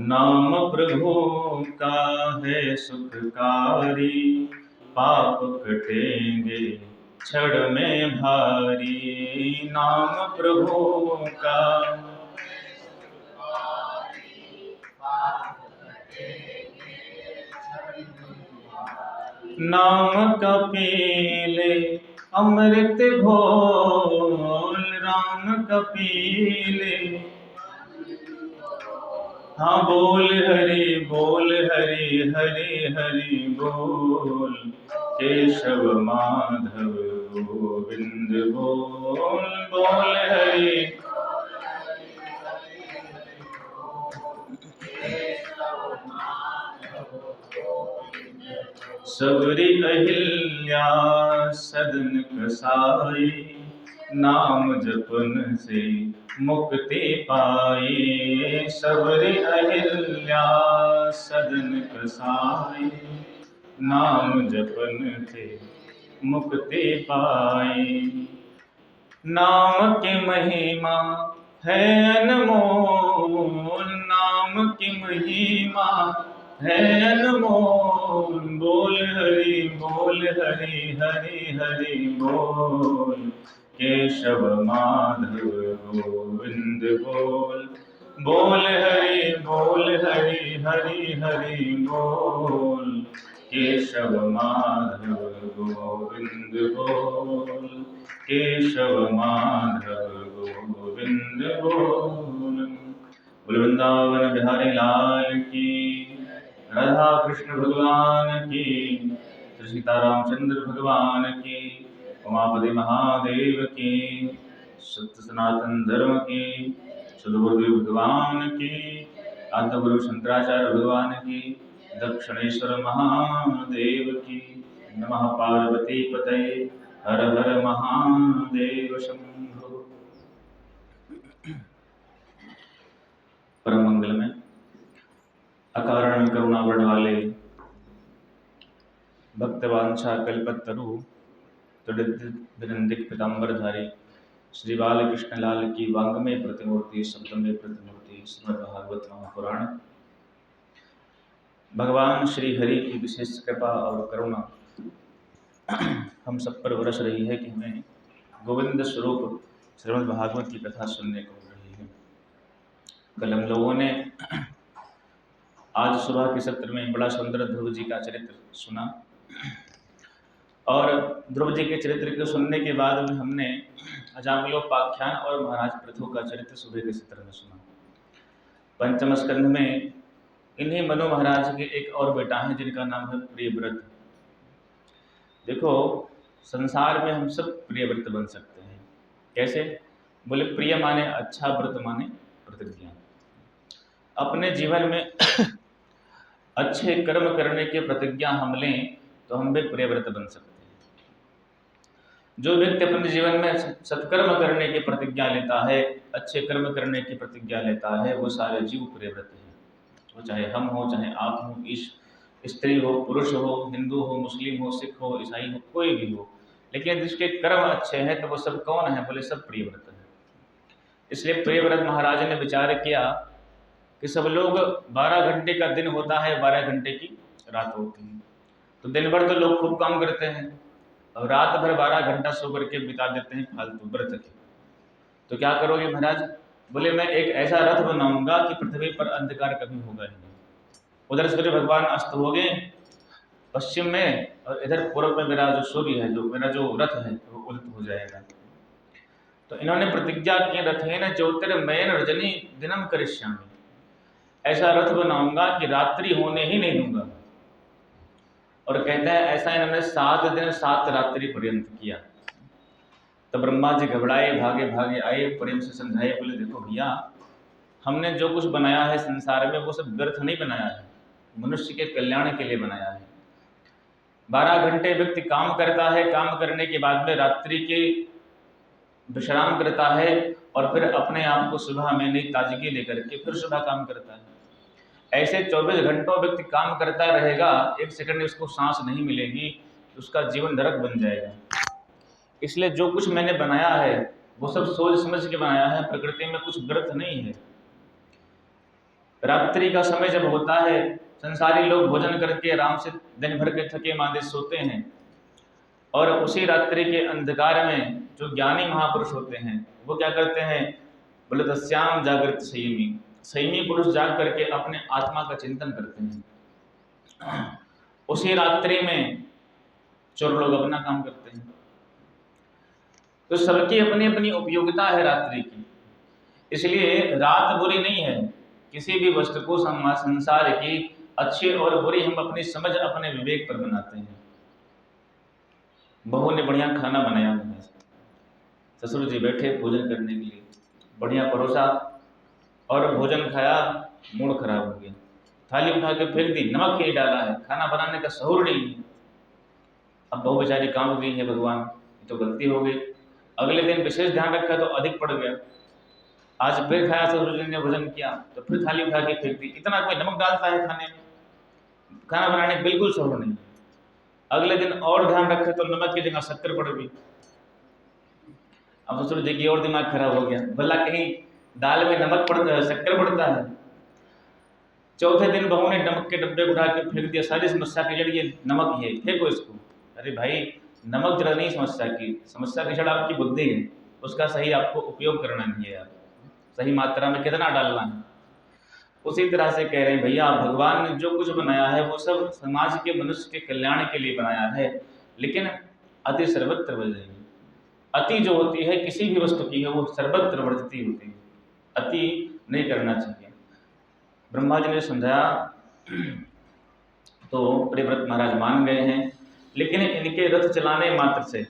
नाम प्रभु का है सुखकारी, पाप कटेंगे क्षण में भारी। नाम प्रभु का नाम का पीले अमृत घोल, राम का पीले। हाँ बोल हरि हरि हरि बोल, केशव माधव गोविंद बोल। बोल हरि सबरी अहिल्या सदन कसाई, नाम जपन से मुक्ति पाई। सबरी अहिल्या सदन कसाई, नाम जपन से मुक्ति पाई। नाम की महिमा है अनमोल, नाम की महिमा है अनमोल। बोल हरि हरि हरि बोल, केशव माधव गोविंद बोल। बोल हरि हरि हरि बोल, केशव माधव गोविंद बोल। केशव माधव गोविंद बोल। बोल वृंदावन बिहारी लाल की, राधा कृष्ण भगवान की, श्री सीतारामचंद्र भगवान की, उमापति महादेव की, सत्य सनातन धर्म की, सद्गुरुदेव भगवान की, आद्यगुरु शंकराचार्य भगवान की, दक्षिणेश्वर महादेव की। नमः पार्वती पतये, हर हर महादेव शंभो। परम मंगल में अकारण करुणा वर्ण वाले भक्तवांछा कल्पतरु विनंदित पीताम्बरधारी श्री बालकृष्ण लाल की वांग्मय प्रतिमूर्ति सप्तमय प्रतिमूर्ति श्रीमद् भागवत महापुराण। भगवान श्री हरि की विशेष कृपा और करुणा हम सब पर बरस रही है कि हमें गोविंद स्वरूप श्रीमद् भागवत की कथा सुनने को मिल रही है। कल हम लोगों ने आज सुबह के सत्र में बड़ा सुंदर ध्रुव जी का चरित्र सुना, और ध्रुव जी के चरित्र को सुनने के बाद में हमने अजामिलोपाख्यान और महाराज पृथु का चरित्र सुबह के सत्र में सुना। पंचम स्कंध में इन्हीं मनु महाराज के एक और बेटा है जिनका नाम है प्रियव्रत। देखो, संसार में हम सब प्रियव्रत बन सकते हैं। कैसे? बोले प्रिय माने अच्छा, व्रत माने प्रतिज्ञा। अपने जीवन में अच्छे कर्म करने की प्रतिज्ञा हम लें तो हम भी प्रियव्रत बन सकते हैं। जो व्यक्ति अपने जीवन में सत्कर्म करने की प्रतिज्ञा लेता है, अच्छे कर्म करने की प्रतिज्ञा लेता है, वो सारे जीव प्रियव्रत हैं। वो चाहे हम हो, चाहे आप हो, स्त्री हो, पुरुष हो, हिंदू हो, मुस्लिम हो, सिख हो, ईसाई हो, कोई भी हो, लेकिन जिसके कर्म अच्छे हैं तो वो सब कौन है? बोले सब प्रियव्रत हैं। इसलिए प्रियव्रत महाराज ने विचार किया कि सब लोग 12 घंटे का दिन होता है, 12 घंटे की रात होती है, तो दिन भर तो लोग खूब काम करते हैं और रात भर 12 घंटा सो करके बिता देते हैं फालतू व्रत के। तो क्या करोगे महाराज? बोले मैं एक ऐसा रथ बनाऊंगा कि पृथ्वी पर अंधकार कभी होगा ही नहीं। उधर सूर्य भगवान अस्त हो गए पश्चिम में, और इधर पूर्व में मेरा जो सूर्य है, जो मेरा जो रथ है, वो उदित हो जाएगा। तो इन्होंने प्रतिज्ञा की, रथेन ज्योतिर्मयेन रजनी दिनम करिष्यामि, ऐसा रथ बनाऊंगा कि रात्रि होने ही नहीं दूंगा। और कहते हैं ऐसा इन्होंने 7 दिन 7 रात्रि पर्यंत किया। तो ब्रह्मा जी घबराए, भागे भागे आए, प्रेम से समझाए, बोले देखो भैया, हमने जो कुछ बनाया है संसार में वो सब व्यर्थ नहीं बनाया है, मनुष्य के कल्याण के लिए बनाया है। 12 घंटे व्यक्ति काम करता है, काम करने के बाद में रात्रि के विश्राम करता है, और फिर अपने आप को सुबह में नई ताजगी लेकर के फिर सुबह काम करता है। ऐसे 24 घंटों व्यक्ति काम करता रहेगा, एक सेकंड उसको सांस नहीं मिलेगी, तो उसका जीवन नरक बन जाएगा। इसलिए जो कुछ मैंने बनाया है वो सब सोच समझ के बनाया है, प्रकृति में कुछ व्यर्थ नहीं है। रात्रि का समय जब होता है, संसारी लोग भोजन करके आराम से दिन भर के थके मांदे सोते हैं, और उसी रात्रि के अंधकार में जो ज्ञानी महापुरुष होते हैं वो क्या करते हैं, बोले तस्याम जागृत संयमी, संयमी पुरुष जाग करके अपने आत्मा का चिंतन करते हैं। उसी रात्रि में चोर लोग अपना काम करते हैं। तो सबकी अपनी अपनी उपयोगिता है रात्रि की, इसलिए रात बुरी नहीं है। किसी भी वस्तु को संसार की अच्छी और बुरी हम अपनी समझ अपने विवेक पर बनाते हैं। बहू ने बढ़िया खाना बनाया है, ससुर जी बैठे भोजन करने के लिए, बढ़िया परोसा और भोजन खाया, मूड खराब हो गया, थाली उठा के फेंक दी, नमक ही डाला है, खाना बनाने का शऊर नहीं है। अब बहू बेचारी काम गई है, भगवान ये तो गलती हो गई। अगले दिन विशेष ध्यान रखा तो अधिक पड़ गया, आज फिर खाया, ससुर जी ने भोजन किया तो फिर थाली उठा के फेंक दी। इतना कोई नमक डालता है खाने में? खाना बनाने बिल्कुल शऊर नहीं। अगले दिन और ध्यान रखे तो नमक की जगह शक्कर पड़ गई। अब ससुर जी की और दिमाग खराब हो गया, भला कहीं दाल में नमक शक्कर पड़ता है। चौथे दिन बहू ने नमक के डब्बे उठा के फेंक दिया, सारी समस्या की जड़ ये नमक ही है, फेंको इसको। अरे भाई, नमक जड़ नहीं समस्या की जड़ आपकी बुद्धि है, उसका सही आपको उपयोग करना नहीं है, सही मात्रा में कितना डालना है। उसी तरह से कह रहे हैं भैया, भगवान ने जो कुछ बनाया है वो सब समाज के मनुष्य के कल्याण के लिए बनाया है, लेकिन अति सर्वत्र वर्जनीय। अति जो होती है किसी भी वस्तु की है वो सर्वत्र वर्जती होती है, अति नहीं करना चाहिए। ब्रह्मा जी ने समझाया तो प्रियव्रत महाराज मान गए हैं, लेकिन इनके रथ चलाने मात्र से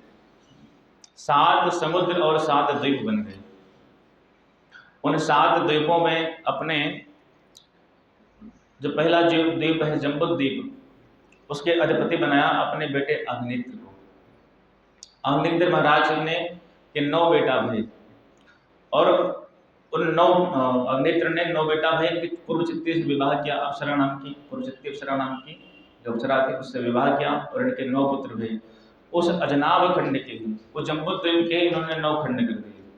7 समुद्र और 7 द्वीप बन गए। उन 7 द्वीपों में अपने जो पहला द्वीप है जम्बुद्वीप, उसके अधिपति बनाया अपने बेटे अग्नित्र को। अग्नित्र महाराज ने के 9 बेटा भय, और उन 9 अग्नित्र ने 9 बेटा भय पूर्वचित्ती से विवाह किया, अप्सरा नाम की, पूर्वचित्ती अप्सरा नाम की जो अप्सरा थी उससे विवाह किया, और इनके 9 पुत्र भय। उस अजनाभ खंड के, वो जम्बुद्वीप के इन्होंने 9 खंड कर दिए,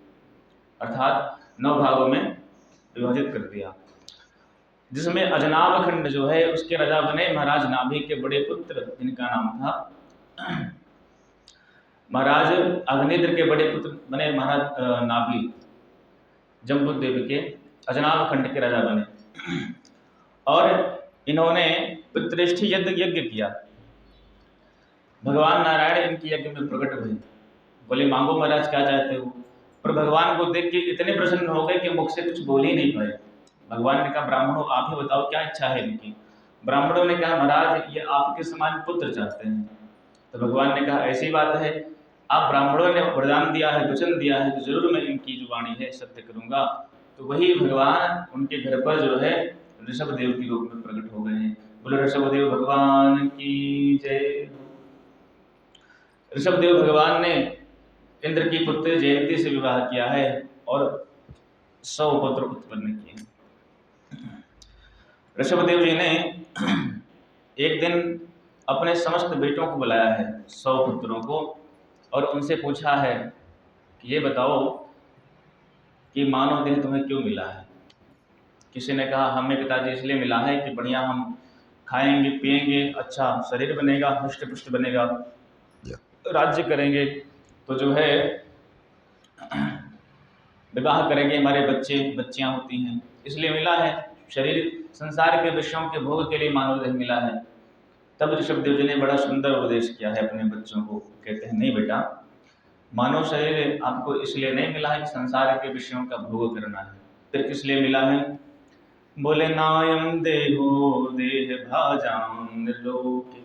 अर्थात 9 भागों में विभाजित कर दिया, जिसमें अजनाभ खंड जो है उसके राजा बने महाराज नाभि के बड़े पुत्र, जिनका नाम था महाराज अग्निद्र के बड़े पुत्र बने महाराज नाभि, जम्बुद्वीप के अजनाभ खंड के राजा बने। और इन्होंने पितृष्ठि यज्ञ किया। भगवान नारायण इनके यज्ञ में प्रकट हुए, बोले मांगो महाराज क्या चाहते हो। पर भगवान को देख के इतने प्रसन्न हो गए कि मुख से कुछ बोल ही नहीं पाए। भगवान ने कहा ब्राह्मणों आप ही बताओ क्या इच्छा है इनकी। ब्राह्मणों ने कहा महाराज ये आपके समान पुत्र चाहते हैं। तो भगवान ने कहा ऐसी बात है, आप ब्राह्मणों ने वरदान दिया है, वचन दिया है, तो जरूर मैं इनकी जो वाणी है सत्य करूंगा। तो वही भगवान उनके घर पर जो है ऋषभदेव के रूप में प्रकट हो गए हैं। बोले ऋषभदेव भगवान की जय। ऋषभदेव भगवान ने इंद्र की पुत्री जयंती से विवाह किया है और 100 पुत्र उत्पन्न किए। ऋषभदेव जी ने एक दिन अपने समस्त बेटों को बुलाया है, 100 पुत्रों को, और उनसे पूछा है कि ये बताओ कि मानव देह तुम्हें क्यों मिला है। किसी ने कहा हमें पिताजी इसलिए मिला है कि बढ़िया हम खाएंगे पिएंगे, अच्छा शरीर बनेगा, हष्ट पुष्ट बनेगा, राज्य करेंगे, तो जो है विवाह करेंगे, हमारे बच्चे बच्चियां होती हैं, इसलिए मिला है। शरीर संसार के विषयों के भोग के लिए मानव देह मिला है। तब ऋषभदेव जी ने बड़ा सुंदर उपदेश किया है अपने बच्चों को। कहते हैं नहीं बेटा, मानव शरीर आपको इसलिए नहीं मिला है कि संसार के विषयों का भोग करना है। फिर किस लिए मिला है? बोले नायम देहो देह भाजाम निर्लोके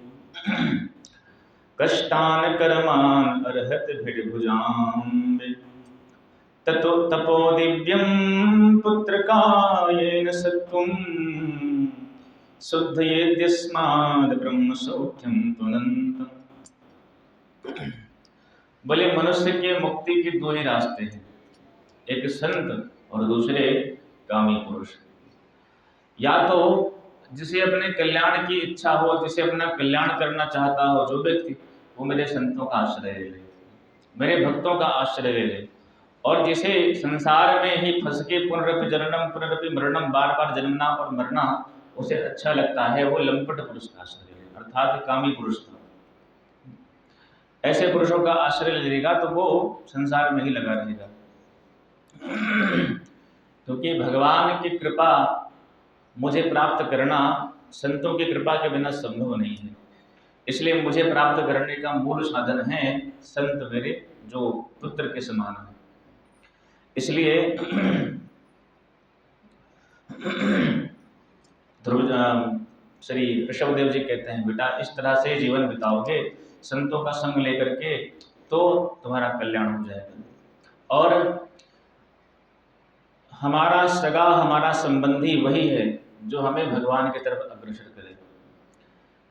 कष्टान कर्मान अर्हत भिड भुजाम ततो तपो दिव्यम पुत्रकायेन सत्वम शुद्ध येद्यस्माद् ब्रह्म सौख्यम तुनंतम। बोले मनुष्य के मुक्ति के 2 ही रास्ते हैं, एक संत और दूसरे कामी पुरुष। या तो जिसे अपने कल्याण की इच्छा हो, जिसे अपना कल्याण करना चाहता हो जो व्यक्ति, वो मेरे संतों का आश्रय ले ले, मेरे भक्तों का आश्रय ले ले, और जिसे संसार में ही फंस के पुनरपि जननम पुनरपि मरणम, बार बार जन्मना और मरना उसे अच्छा लगता है, वो लंपट पुरुष का आश्रय है, अर्थात कामी पुरुष का। ऐसे पुरुषों का आश्रय लेगा तो वो संसार में ही लगा रहेगा, क्योंकि भगवान की कृपा मुझे प्राप्त करना संतों की कृपा के बिना संभव नहीं है। इसलिए मुझे प्राप्त करने का मूल साधन है संत मेरे, जो पुत्र के समान है। इसलिए श्री ऋषभदेव जी कहते हैं, बेटा इस तरह से जीवन बिताओगे संतों का संग लेकर के तो तुम्हारा कल्याण हो जाएगा। और हमारा सगा, हमारा संबंधी वही है जो हमें भगवान की तरफ अग्रसर करे।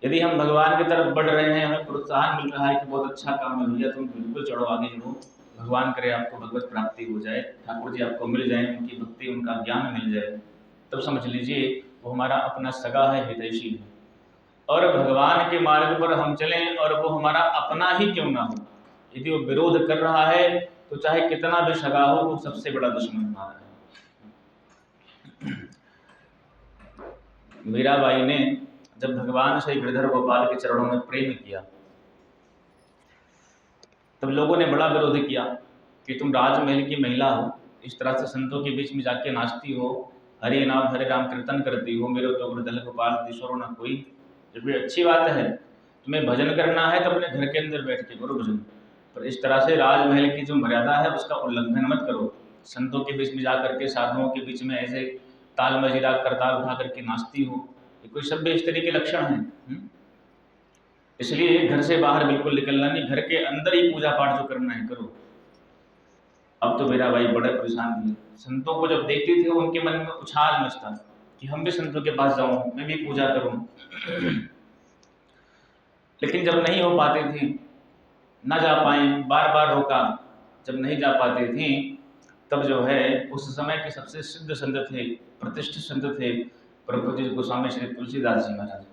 यदि हम भगवान की तरफ बढ़ रहे हैं, हमें प्रोत्साहन मिल रहा है कि बहुत अच्छा काम है भैया, तुम बिल्कुल चढ़ो, आगे चढ़ो, भगवान करे आपको भगवत प्राप्ति हो जाए, ठाकुर जी आपको मिल जाए, उनकी भक्ति उनका ज्ञान मिल जाए, तब समझ लीजिए वो हमारा अपना सगा है, हितैषी है। और भगवान के मार्ग पर हम चलें और वो हमारा अपना ही क्यों ना हो, यदि वो विरोध कर रहा है तो चाहे कितना भी सगा हो, वो सबसे बड़ा दुश्मन हमारा है। मीराबाई ने जब भगवान श्री गिरधर गोपाल के चरणों में प्रेम किया, तब लोगों ने बड़ा विरोध किया कि तुम राजमहल की महिला हो, इस तरह से संतों के बीच में जाके नाचती हो, हरे नाम हरे राम कीर्तन करती हो, मेरे तो गिरधर गोपाल दिशोरो ना कोई। जब भी अच्छी बात है, तुम्हें भजन करना है तो अपने घर के अंदर बैठ के करो भजन, पर इस तरह से राजमहल की जो मर्यादा है उसका उल्लंघन मत करो। संतों के बीच में जा करके, साधुओं के बीच में ऐसे ताल मजीरा करताल उठा करके नाचती हो, ये कोई सभ्य स्त्री के लक्षण है? इसलिए घर से बाहर बिल्कुल निकलना नहीं, घर के अंदर ही पूजा पाठ जो करना है करो। अब तो मीराबाई बड़े परेशान हुए, संतों को जब देखती थी उनके मन में उछाल मचता कि हम भी संतों के पास जाऊं, मैं भी पूजा करूं। लेकिन जब नहीं हो पाती थी, ना जा पाई, बार बार रोका, जब नहीं जा पाती थी, तब जो है उस समय के सबसे सिद्ध संत थे, प्रतिष्ठित संत थे प्रभु जी गोस्वामी श्री तुलसीदास जी महाराज,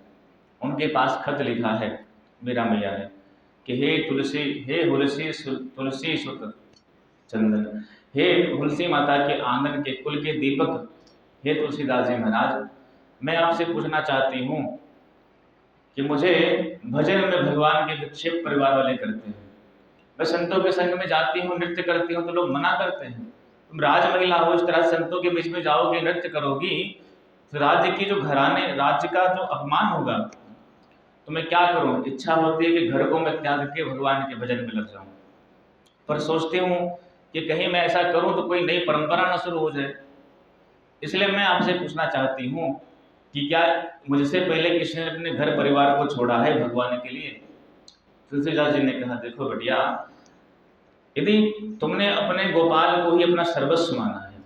उनके पास खत लिखा है मीरा मैया ने कि हे तुलसी, हे तुलसी सुत चंदन, हे तुलसी माता के आंगन के कुल के दीपक, हे तुलसीदास जी महाराज, मैं आपसे पूछना चाहती हूँ कि मुझे भजन में भगवान के विक्षेप परिवार वाले करते हैं, मैं संतों के संग में जाती हूँ, नृत्य करती हूँ तो लोग मना करते हैं, तुम राज महिला हो, इस तरह संतों के बीच में जाओगी, नृत्य करोगी तो राज्य की जो घराने, राज्य का जो अपमान होगा, तो मैं क्या करूं? इच्छा होती है कि घर को मैं त्याग के भगवान के भजन में लग जाऊं, पर सोचती हूँ कि कहीं मैं ऐसा करूं तो कोई नई परंपरा न शुरू हो जाए। इसलिए मैं आपसे पूछना चाहती हूँ कि क्या मुझसे पहले किसी ने अपने घर परिवार को छोड़ा है भगवान के लिए? तुलसीदास जी ने कहा, देखो बेटिया, यदि तुमने अपने गोपाल को ही अपना सर्वस्व माना है,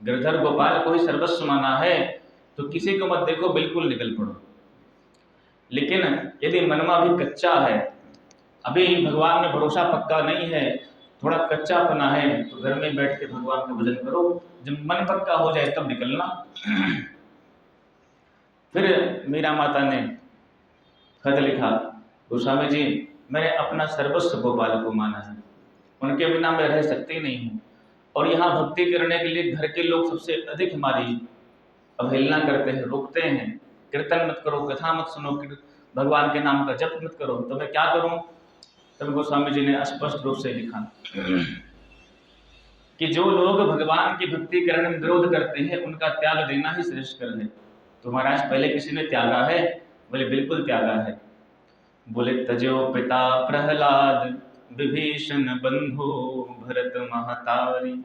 गिरधर गोपाल को ही सर्वस्व माना है, तो किसी को मत देखो, बिल्कुल निकल पड़ो। लेकिन यदि मनमा भी कच्चा है, अभी भगवान में भरोसा पक्का नहीं है, थोड़ा कच्चापना है, तो घर में बैठ के भगवान का भजन करो, जब मन पक्का हो जाए तब निकलना। फिर मीरा माता ने खत लिखा, गोस्वामी जी, मैंने अपना सर्वस्व गोपाल को माना है, उनके बिना मैं रह सकती नहीं हूँ, और यहाँ भक्ति करने के लिए घर के लोग सबसे अधिक हमारी अवहेलना करते हैं, रोकते हैं, कीर्तन मत करो, कथा मत सुनो, भगवान के नाम का जप मत करो, तो मैं क्या करूं? तब गोस्वामी जी ने स्पष्ट रूप से लिखा कि जो लोग भगवान की भक्ति करने में विरोध करते हैं, उनका त्याग देना ही श्रेष्ठ कर है। तो महाराज पहले किसी ने त्यागा है? बोले बिल्कुल त्यागा है। बोले तजो पिता प्रहलाद, विभीषण बंधु भरत महतारी,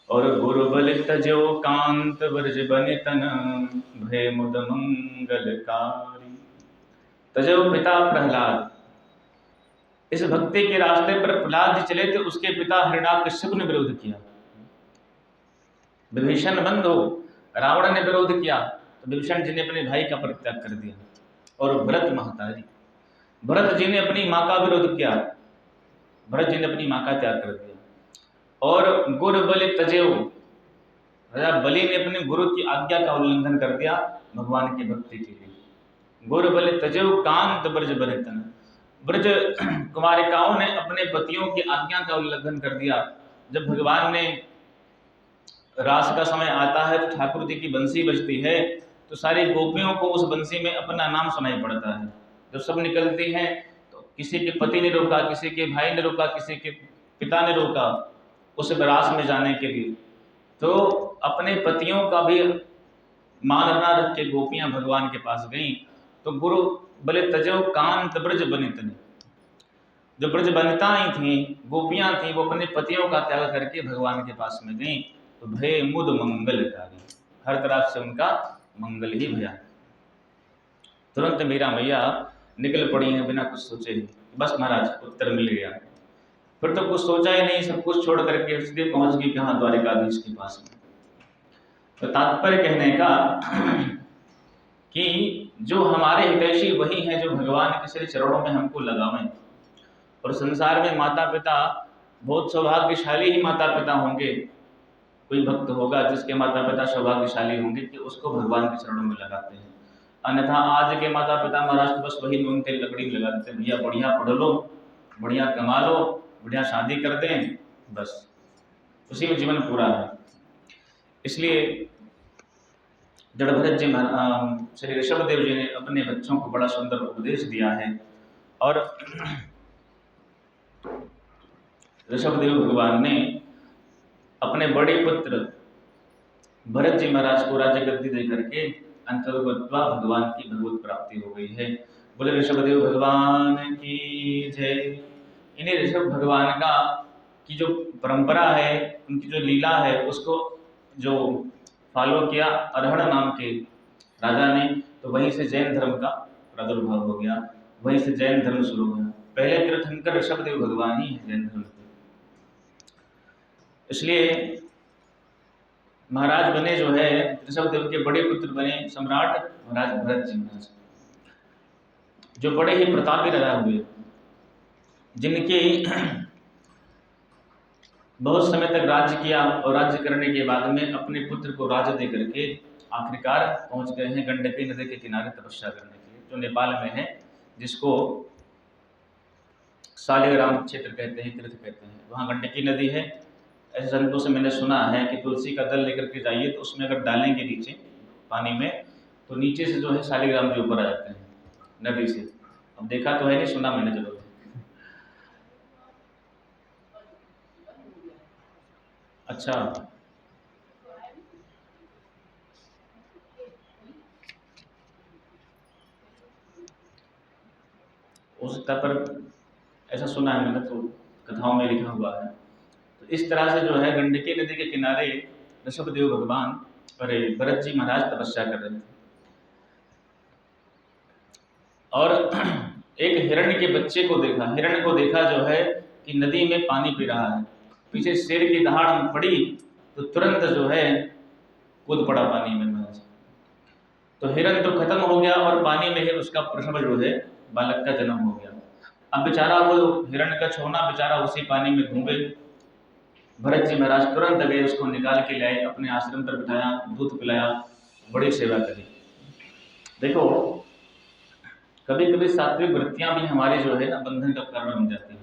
और गुरु बल तजो कांत वर्ज बनि तन, भय मुद मंगलकारी। तजो पिता प्रहलाद, इस भक्ति के रास्ते पर प्रहलाद जी चले थे, उसके पिता हिरण्याकश्यप ने विरोध किया, विभीषण बंधु रावण ने विरोध किया, तो विभीषण जी ने अपने भाई का परित्याग कर दिया, और भरत महतारी, भरत जी ने अपनी माँ का विरोध किया, भरत जी ने अपनी माँ का त्याग कर दिया। और गुरु बलि तजेव, राजा बलि ने अपने गुरु की आज्ञा का उल्लंघन कर दिया भगवान की भक्ति के लिए। गुरु बलि तजेव कांत ब्रज बनि तन, ब्रज कुमारिकाओं ने अपने पतियों की आज्ञा का उल्लंघन कर दिया, जब भगवान ने रास का समय आता है तो ठाकुर जी की बंसी बजती है तो सारी गोपियों को उस बंसी में अपना नाम सुनाई पड़ता है। जब सब निकलती हैं तो किसी के पति ने रोका, किसी के भाई ने रोका, किसी के पिता ने रोका उस रास में जाने के लिए, तो अपने पतियों का भी मान न रख के गोपियां भगवान के पास गईं। तो गुरु बोले तजो कांत ब्रज बनितनि, जो ब्रज बनिताएं थी, गोपियां थी, वो अपने पतियों का त्याग करके भगवान के पास में गईं। तो भय मुद मंगलकारी, हर तरफ से उनका मंगल ही भया। तुरंत मीरा मैया निकल पड़ी हैं बिना कुछ सोचे ही, बस महाराज उत्तर मिल गया। फिर तो कुछ सोचा ही नहीं, सब कुछ छोड़ करके सीधे पहुंच गई कहाँ, द्वारिकाधीश के पास में। तो तात्पर्य कहने का कि जो हमारे हितैषी वही हैं जो भगवान के श्री चरणों में हमको लगावें। और संसार में माता पिता बहुत सौभाग्यशाली ही माता पिता होंगे, कोई भक्त होगा जिसके माता पिता सौभाग्यशाली होंगे कि उसको भगवान के चरणों में लगाते हैं। अन्यथा आज के माता पिता महाराज तो बस वही नून तेल लकड़ी में लगा देते हैं, भैया बढ़िया पढ़ लो, बढ़िया कमा लो, बढ़िया शादी कर दें, बस उसी में जीवन पूरा है। इसलिए जड़भरत जी श्री ऋषभदेव जी ने अपने बच्चों को बड़ा सुंदर उपदेश दिया है। और ऋषभदेव भगवान ने अपने बड़े पुत्र भरत जी महाराज को राज्य गद्दी दे करके अंतर्गत भगवान की भगवत प्राप्ति हो गई है। बोले ऋषभदेव भगवान की जय। इन्हें ऋषभ भगवान का की जो परंपरा है, उनकी जो लीला है, उसको जो फॉलो किया अरहण नाम के राजा ने, तो वहीं से जैन धर्म का प्रादुर्भाव हो गया, वहीं से जैन धर्म शुरू हुआ। पहले तीर्थंकर ऋषभदेव भगवान ही है जैन धर्म के। इसलिए महाराज बने जो है ऋषभदेव के बड़े पुत्र बने सम्राट महाराज भरत जी महाराज, जो बड़े ही प्रतापी राजा हुए, जिनके बहुत समय तक राज्य किया और राज्य करने के बाद में अपने पुत्र को राज्य दे करके आखिरकार पहुंच गए हैं गंडकी नदी के किनारे तपस्या करने के लिए, जो नेपाल में है, जिसको शालिग्राम क्षेत्र कहते हैं, तीर्थ कहते हैं। वहाँ गंडकी नदी है। ऐसे संतों से मैंने सुना है कि तुलसी का दल लेकर के जाइए तो उसमें अगर डालेंगे नीचे पानी में तो नीचे से जो है शालिग्राम जो ऊपर आ जाते हैं नदी से। अब देखा तो है नहीं, सुना मैंने जरूर। अच्छा, हो सकता पर ऐसा सुना है मैंने, तो कथाओं में लिखा हुआ है। तो इस तरह से जो है गंडकी नदी के किनारे ऋषभदेव भगवान अरे भरत जी महाराज तपस्या कर रहे थे। और एक हिरण के बच्चे को देखा, हिरण को देखा जो है कि नदी में पानी पी रहा है, पीछे शेर की दहाड़ पड़ी तो तुरंत जो है कूद पड़ा पानी में महाराज। तो हिरण तो खत्म हो गया और पानी में ही उसका प्रसव जो है बालक का जन्म हो गया। अब बेचारा वो हिरण का छोना बेचारा उसी पानी में डूबे। भरत जी महाराज तुरंत गए, उसको निकाल के लाए, अपने आश्रम पर बिठाया, दूध पिलाया, बड़ी सेवा करी। देखो कभी कभी सात्विक वृत्तियां भी हमारी जो है ना बंधन का कारण बन जाती है।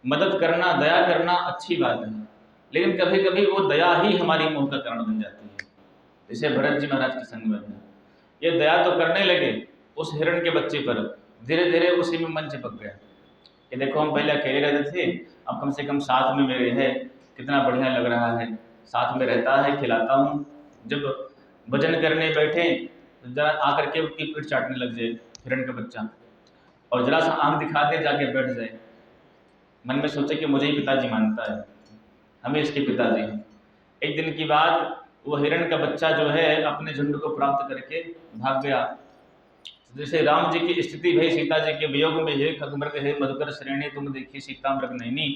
मदद करना, दया करना अच्छी बात है, लेकिन कभी कभी वो दया ही हमारी मोह का कारण बन जाती है। जैसे भरत जी महाराज के संग में है, ये दया तो करने लगे उस हिरण के बच्चे पर, धीरे धीरे उसी में मन चिपक गया कि देखो हम पहले अकेले रहते थे, अब कम से कम साथ में मेरे है, कितना बढ़िया लग रहा है, साथ में रहता है, खिलाता हूँ। जब भजन करने बैठे तो जरा आकर के उसकी पीठ चाटने लग जाए हिरण का बच्चा, और जरा सा आंख दिखा दे जाके बैठ जाए, मन में सोचे कि मुझे ही पिताजी मानता है, हमें इसके पिताजी हैं। एक दिन की बात, वो हिरण का बच्चा जो है अपने झुंड को प्राप्त करके भाग गया। जैसे राम जी की स्थिति भई सीता जी के वियोग में, हे खगमृग हे मधुकर श्रेणी तुम देखी सीता मृग नैनी,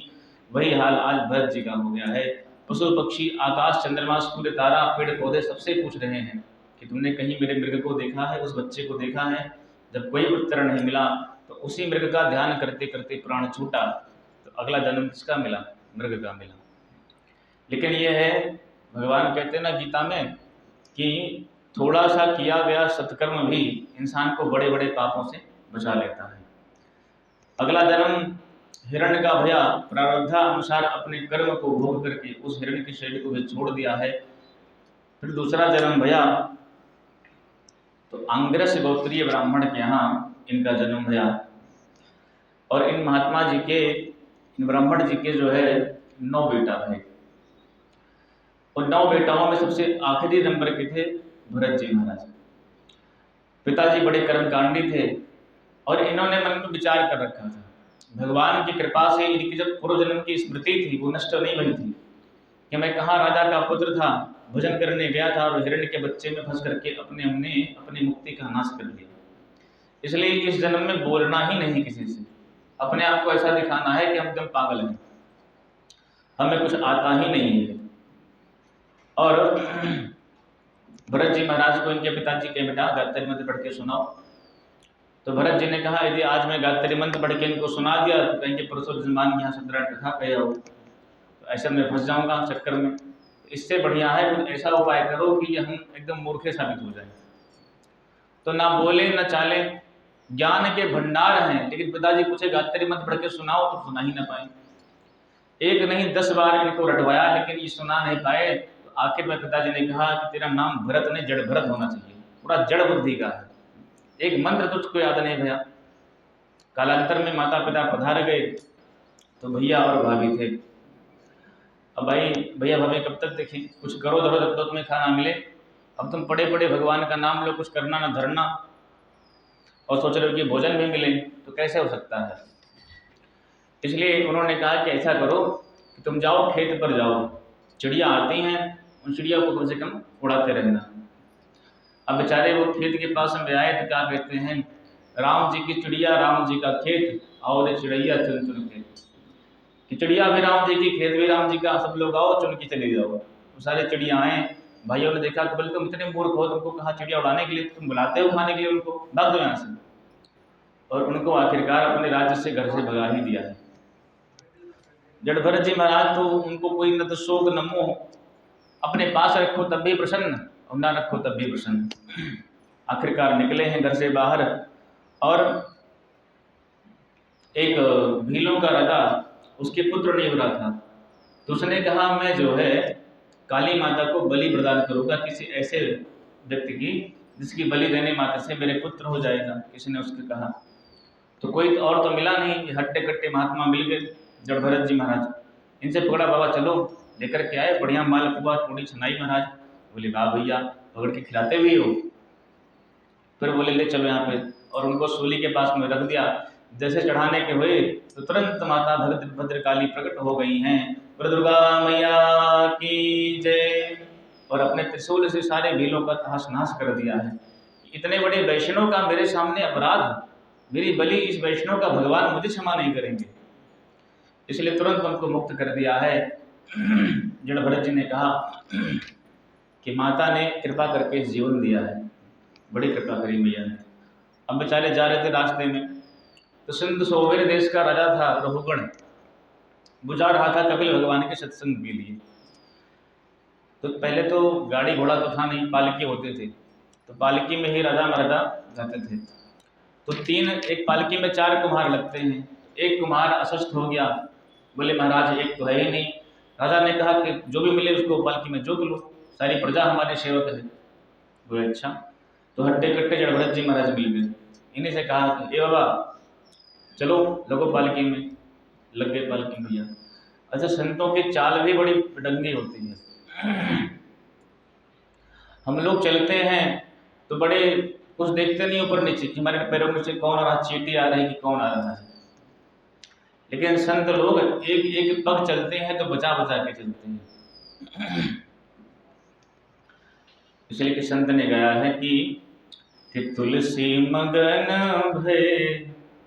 वही हाल आज भरत जी का हो गया है। पशु पक्षी आकाश चंद्रमा सूर्य तारा पेड़ पौधे सबसे पूछ रहे हैं कि तुमने कहीं मेरे मृग को देखा है, उस बच्चे को देखा है। जब कोई उत्तर नहीं मिला तो उसी मृग का ध्यान करते करते प्राण छूटा, तो अगला जन्म किसका मिला? मृग का मिला। लेकिन यह है, भगवान कहते हैं ना गीता में कि थोड़ा सा किया गया सत्कर्म भी इंसान को बड़े बड़े पापों से बचा लेता है। अगला जन्म हिरण्य का भैया प्रारब्धानुसार अपने कर्म को भोग करके उस हिरण्य के शरीर को भी छोड़ दिया है। फिर दूसरा जन्म भैया तो अंगिरस गोत्रीय ब्राह्मण के यहाँ इनका जन्म भैया। और इन महात्मा जी के, इन ब्राह्मण जी के जो है 9 बेटा थे। और 9 बेटाओं में सबसे आखिरी नंबर के थे भरत जी महाराज। पिताजी बड़े कर्मकांडी थे और इन्होंने मन में विचार कर रखा था, भगवान की कृपा से इनकी जब पूर्व जन्म की स्मृति थी वो नष्ट नहीं हुई थी कि मैं कहाँ राजा का पुत्र था, भजन करने गया था और हिरण्य के बच्चे में फंस करके अपनी मुक्ति का नाश कर दिया। इसलिए इस जन्म में बोलना ही नहीं किसी से, अपने आप को ऐसा दिखाना है कि हम एकदम पागल हैं, हमें कुछ आता ही नहीं है। और भरत जी महाराज को इनके पिताजी के बेटा गायत्री मंत्र पढ़ के सुनाओ। तो भरत जी ने कहा यदि आज मैं गायत्री मंत्र पढ़ के इनको सुना दिया तो कहेंगे परसों जजमान के यहाँ सत्यनारायण कथा कहे हो, तो ऐसा मैं फंस जाऊंगा चक्कर में। इससे बढ़िया है कुछ ऐसा उपाय करो कि हम एकदम मूर्खे साबित हो जाए। तो ना बोले न चाले, ज्ञान के भंडार हैं, लेकिन पिताजी पूछे गायत्री मंत्र पढ़ के सुनाओ तो सुना ही ना पाए। एक नहीं 10 बार इनको रटवाया लेकिन ये सुना नहीं पाए। तो आखिर में पिताजी ने कहा कि तेरा नाम भरत नहीं जड़ भरत होना चाहिए, पूरा जड़ बुद्धि का है, एक मंत्र तुझको याद नहीं भैया। कालांतर में माता पिता पधार गए तो भैया और भाभी थे। अब भाई भैया भाभी कब तक देखें, कुछ करो धरो जब तक तुम्हें खाना मिले। अब तुम पड़े पड़े भगवान का नाम लो, कुछ करना ना धरना, और सोच रहे हो कि भोजन भी मिले, तो कैसे हो सकता है। इसलिए उन्होंने कहा कि ऐसा करो कि तुम जाओ खेत पर जाओ, चिड़िया आती हैं उन चिड़िया को कम से कम उड़ाते रहना। अब बेचारे वो खेत के पास में आए तो क्या कहते हैं, राम जी की चिड़िया राम जी का खेत, और चिड़ैया चुन चुन के, कि चिड़िया भी राम जी की खेत भी राम जी का, सब लोग आओ चुन के चले जाओ। तो सारे चिड़िया आए, भाइयों ने देखा कि बोले तुम इतने मूर्ख हो, तुमको कहा चिड़िया उड़ाने के लिए, तुम बुलाते हो खाने के लिए उनको, भाग दो यहाँ से। और उनको आखिरकार अपने राज्य से घर से भगा ही दिया है। जड़ भरत जी महाराज तो उनको कोई न तो शोक न मोह, अपने पास रखो तब भी प्रसन्न और ना रखो तब भी प्रसन्न। आखिरकार निकले हैं घर से बाहर और एक भीलों का राजा उसके पुत्र नहीं हो रहा था, तो उसने कहा मैं जो है काली माता को बलि प्रदान करूंगा किसी ऐसे व्यक्ति की जिसकी बलि देने मात्र से मेरे पुत्र हो जाएगा। किसी ने उसके कहा, तो कोई और तो मिला नहीं, हट्टे कट्टे महात्मा मिल गए जड़ भरत जी महाराज। इनसे पकड़ा, बाबा चलो लेकर के आए बढ़िया मालपुआ थोड़ी छनाई महाराज। बोले वाह भैया पकड़ के खिलाते भी हो। फिर बोले ले चलो यहाँ पे, और उनको सूली के पास में रख दिया। जैसे चढ़ाने के हुए तो तुरंत माता भद्रकाली प्रकट हो गई हैं, दुर्गा मैया की जय, और अपने त्रिशूल से सारे भीलों का तहस नहस कर दिया है। इतने बड़े वैष्णव का मेरे सामने अपराध, मेरी बलि इस वैष्णव का भगवान मुझे क्षमा नहीं करेंगे, इसलिए तुरंत उनको मुक्त कर दिया है। जड़ भरत जी ने कहा कि माता ने कृपा करके जीवन दिया है, बड़ी कृपा करी मैया ने। अब बेचारे जा रहे थे रास्ते में, तो सिंधु सोवेर देश का राजा था रघुगण, बुझा रहा था कपिल भगवान के सत्संग के लिए। तो पहले तो गाड़ी घोड़ा तो था नहीं, पालकी होते थे, तो पालकी में ही राजा महाराजा जाते थे। तो एक पालकी में 4 कुम्हार लगते हैं, एक कुम्हार अस्वस्थ हो गया, बोले महाराज एक तो है ही नहीं। राजा ने कहा कि जो भी मिले उसको पालकी में जोत लो, सारी प्रजा हमारे सेवक है। बोले अच्छा। तो हट्टे कट्टे जड़ भरत जी महाराज मिल गए, इन्हीं से कहा कि ए बाबा चलो लगो पालकी में, लग गए पालकी भैया। अच्छा संतों की चाल भी बड़ी डंगी होती है। हम लोग चलते हैं तो बड़े कुछ देखते नहीं ऊपर नीचे कि हमारे पैरों में से कौन आ रहा, चींटी आ रही कि कौन आ रहा है, लेकिन संत लोग एक एक पग चलते हैं तो बचा बचा के चलते हैं। इसलिए कि संत ने गाया है कि तुलसी मगन भय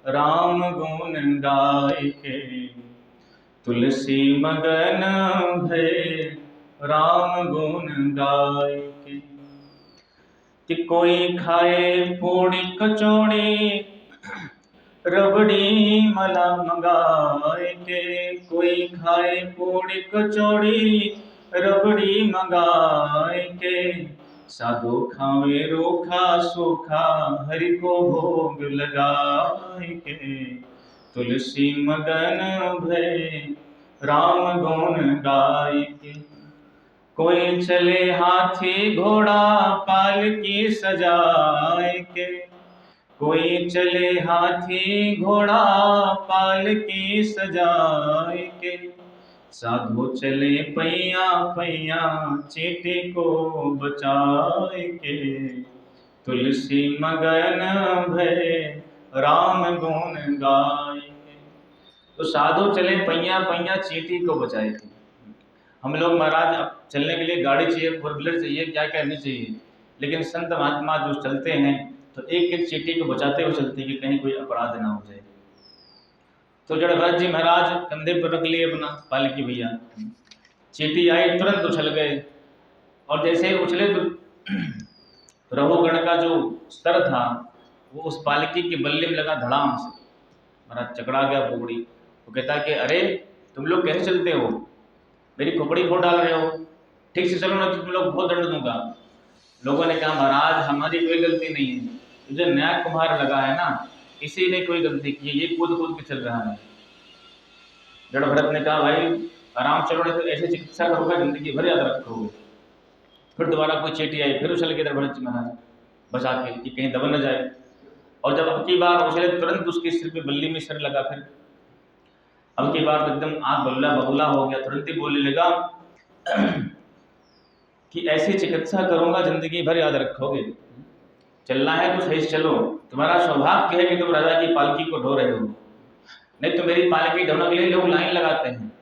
राम गुण गाय के, तुलसी मगन भय राम गुण गाय के, कि कोई खाए पूड़ी कचौड़ी रबड़ी मला मंगाए के, कोई खाए पूड़ी कचौड़ी रबड़ी मंगाए के, साधु खावे रोखा सूखा हरि को भोग लगाए के, तुलसी मगन भय राम गुण गाय के। कोई चले हाथी घोड़ा पालकी सजाए के, कोई चले हाथी घोड़ा पालकी सजाए के, साधु चले पैया पैया चींटी को बचाए के। तुलसी मगन भय राम गुण गाय के। तो साधु चले पैया पैया चींटी को बचाए थे। हम लोग महाराज अब चलने के लिए गाड़ी चाहिए, फोर व्हीलर चाहिए, क्या क्या नहीं चाहिए, लेकिन संत महात्मा जो चलते हैं तो एक एक चींटी को बचाते हुए चलते कि कहीं कोई अपराध ना हो जाए। तो जड़भरत जी महाराज कंधे पर रख लिए अपना पालकी भैया, चींटी आई तुरंत उछल गए, और जैसे ही उछले तो रघुगण का जो स्तर था वो उस पालकी की बल्ले में लगा धड़ाम से, महाराज चकरा गया खोपड़ी। वो कहता कि अरे तुम लोग कैसे चलते हो, मेरी खोपड़ी फोड़ डाल रहे हो, ठीक से चलो ना तो तुम लोग बहुत दंड दूंगा। लोगों ने कहा महाराज हमारी कोई गलती नहीं है, जो नया कुम्हार लगा है ना इसी ने कोई गलती की है, ये कूद कूद के चल रहा है। जड़ भरत ने कहा भाई आराम चलो, नहीं तो ऐसे चिकित्सा करोगे जिंदगी भर याद रखोगे। फिर दोबारा कोई चींटी आई, फिर उछल के जड़ भरत जी महाराज बचा के कि कहीं दबन न जाए। और जब अब की बार उछले तुरंत उसके सिर पे बल्ली में सिर लगा। फिर अब की बार तो एकदम आँख बल्ला बबूला हो गया, तुरंत ही बोलने लगा कि ऐसी चिकित्सा करूंगा जिंदगी भर याद रखोगे, चलना है तो सही से चलो, तुम्हारा सौभाग्य है कि तुम राजा की पालकी को ढो रहे हो, नहीं तो मेरी पालकी ढोने के लिए लोग लाइन लगाते हैं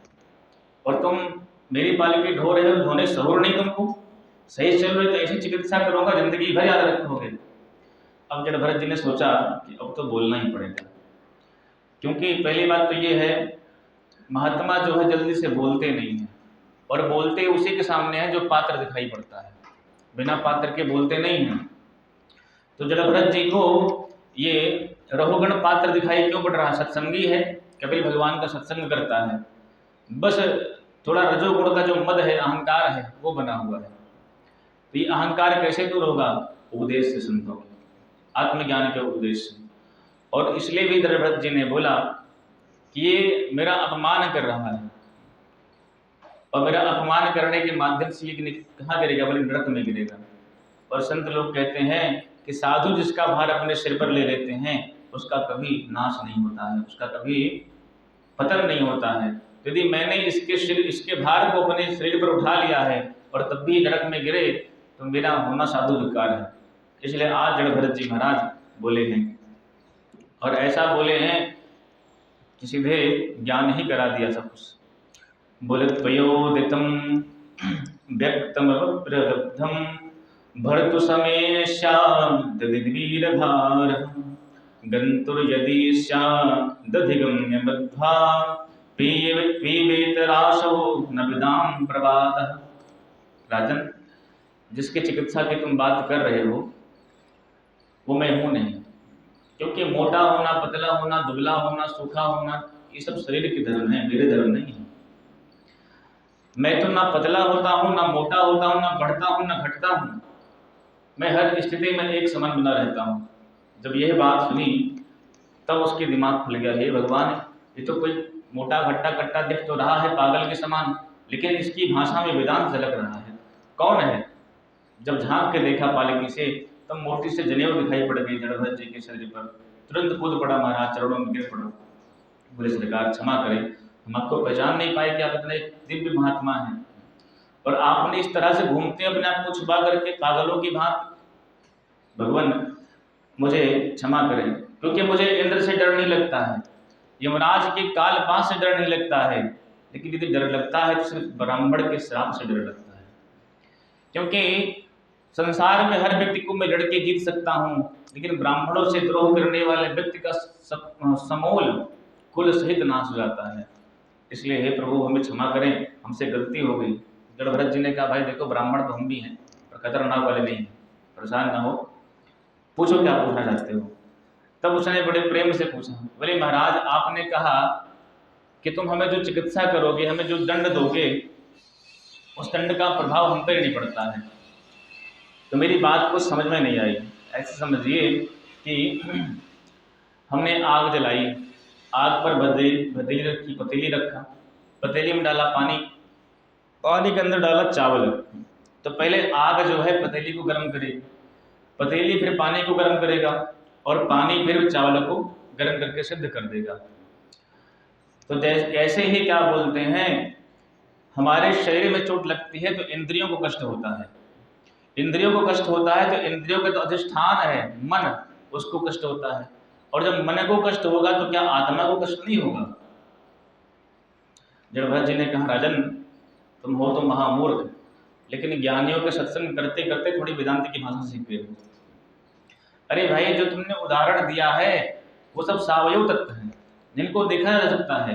और तुम मेरी पालकी ढो रहे हो, ढोने शहूर नहीं तुमको, सही से चलो तो ऐसी चिकित्सा करूंगा जिंदगी भर याद रखोगे। अब जड़ भरत जी ने सोचा कि अब तो बोलना ही पड़ेगा, क्योंकि पहली बात तो ये है महात्मा जो है जल्दी से बोलते नहीं हैं, और बोलते उसी के सामने है जो पात्र दिखाई पड़ता है, बिना पात्र के बोलते नहीं हैं। तो जड़ भरत जी को ये रघुगण पात्र दिखाई क्यों पड़ रहा है, सत्संगी है, कपिल भगवान का सत्संग करता है, बस थोड़ा रजोगुण का जो मद है, अहंकार है, वो बना हुआ है। तो ये अहंकार कैसे दूर होगा, उपदेश से, संतों के आत्मज्ञान के उपदेश से। और इसलिए भी जड़ भरत जी ने बोला कि ये मेरा अपमान कर रहा है, और मेरा अपमान करने के माध्यम से ये कहाँ गिरेगा, बोले नरक में गिरेगा। और संत लोग कहते हैं कि साधु जिसका भार अपने सिर पर ले लेते हैं उसका कभी नाश नहीं होता है, उसका कभी पतन नहीं होता है। यदि मैंने इसके भार को अपने शरीर पर उठा लिया है और तब भी नरक में गिरे तो मेरा होना साधु धिक्कार है। इसलिए आज जड़ भरत जी महाराज बोले हैं, और ऐसा बोले हैं कि सीधे ज्ञान ही करा दिया सब कुछ। बोले त्वयोदितं व्यक्तमवप्रलब्धं भर्तु समे स्याद्दधिवीरभार गन्तुर्यदि स्यादधिगम्य बद्ध्वा पीबेतराशो न विदां प्रवादः। राजन, जिसकी चिकित्सा की तुम बात कर रहे हो वो मैं हूँ नहीं, क्योंकि मोटा होना, पतला होना, दुबला होना, सूखा होना ये सब शरीर के धर्म है, मेरे धर्म नहीं है। मैं तो ना पतला होता हूँ, ना मोटा होता हूँ, ना बढ़ता हूँ, ना घटता हूँ, मैं हर स्थिति में एक समान बना रहता हूँ। जब यह बात सुनी तब उसके दिमाग खुल गया, हे भगवान, ये तो कोई मोटा घट्टा कट्टा दिख तो रहा है पागल के समान, लेकिन इसकी भाषा में वेदांत झलक रहा है। कौन है? जब झांक के देखा पालकी से तब मोटी से जनेऊ दिखाई पड़ गई जड़ भरत जी के शरीर पर। तुरंत कूद पड़ा महाराज, चरणों में गिर पड़ा, बोले सरकार क्षमा करें, हम आपको पहचान नहीं पाए कि आप इतने दिव्य महात्मा हैं, और आपने इस तरह से घूमते अपने आप को छुपा करके पागलों की भांति। भगवान मुझे क्षमा करें, क्योंकि मुझे इंद्र से डर नहीं लगता है, यमराज के काल पास से डर नहीं लगता है, लेकिन यदि डर लगता है तो सिर्फ ब्राह्मण के श्राप से डर लगता है। क्योंकि संसार में हर व्यक्ति को मैं लड़के जीत सकता हूँ, लेकिन ब्राह्मणों से द्रोह करने वाले व्यक्ति का समूल कुल सहित नाश हो जाता है। इसलिए हे प्रभु हमें क्षमा करें, हमसे गलती हो गई। जड़ भरत जी ने कहा भाई देखो ब्राह्मण तो हम भी हैं और खतरनाक वाले नहीं हैं, परेशान ना हो, पूछो क्या पूछना चाहते हो। तब उसने बड़े प्रेम से पूछा, बोले महाराज आपने कहा कि तुम हमें जो चिकित्सा करोगे, हमें जो दंड दोगे, उस दंड का प्रभाव हम पर नहीं पड़ता है। तो मेरी बात कुछ समझ में नहीं आई। ऐसे समझिए कि हमने आग जलाई आग पर भदेली रखी, पतीली रखा, पतीली में डाला पानी, पानी के अंदर डाला चावल। तो पहले आग जो है पतीली को गर्म करेगी, पतीली फिर पानी को गर्म करेगा, और पानी फिर चावल को गर्म करके सिद्ध कर देगा। तो ऐसे ही क्या बोलते हैं, हमारे शरीर में चोट लगती है तो इंद्रियों को कष्ट होता है, इंद्रियों को कष्ट होता है तो इंद्रियों का जो अधिष्ठान है मन, उसको कष्ट होता है। और जब मन को कष्ट होगा तो क्या आत्मा को कष्ट नहीं होगा? जड़भरत जी ने कहा, राजन तुम हो तो महामूर्ख, लेकिन ज्ञानियों के सत्संग करते करते थोड़ी वेदांत की भाषा सीख गए हो। अरे भाई, जो तुमने उदाहरण दिया है वो सब सावयव तत्व हैं, जिनको देखा जा सकता है।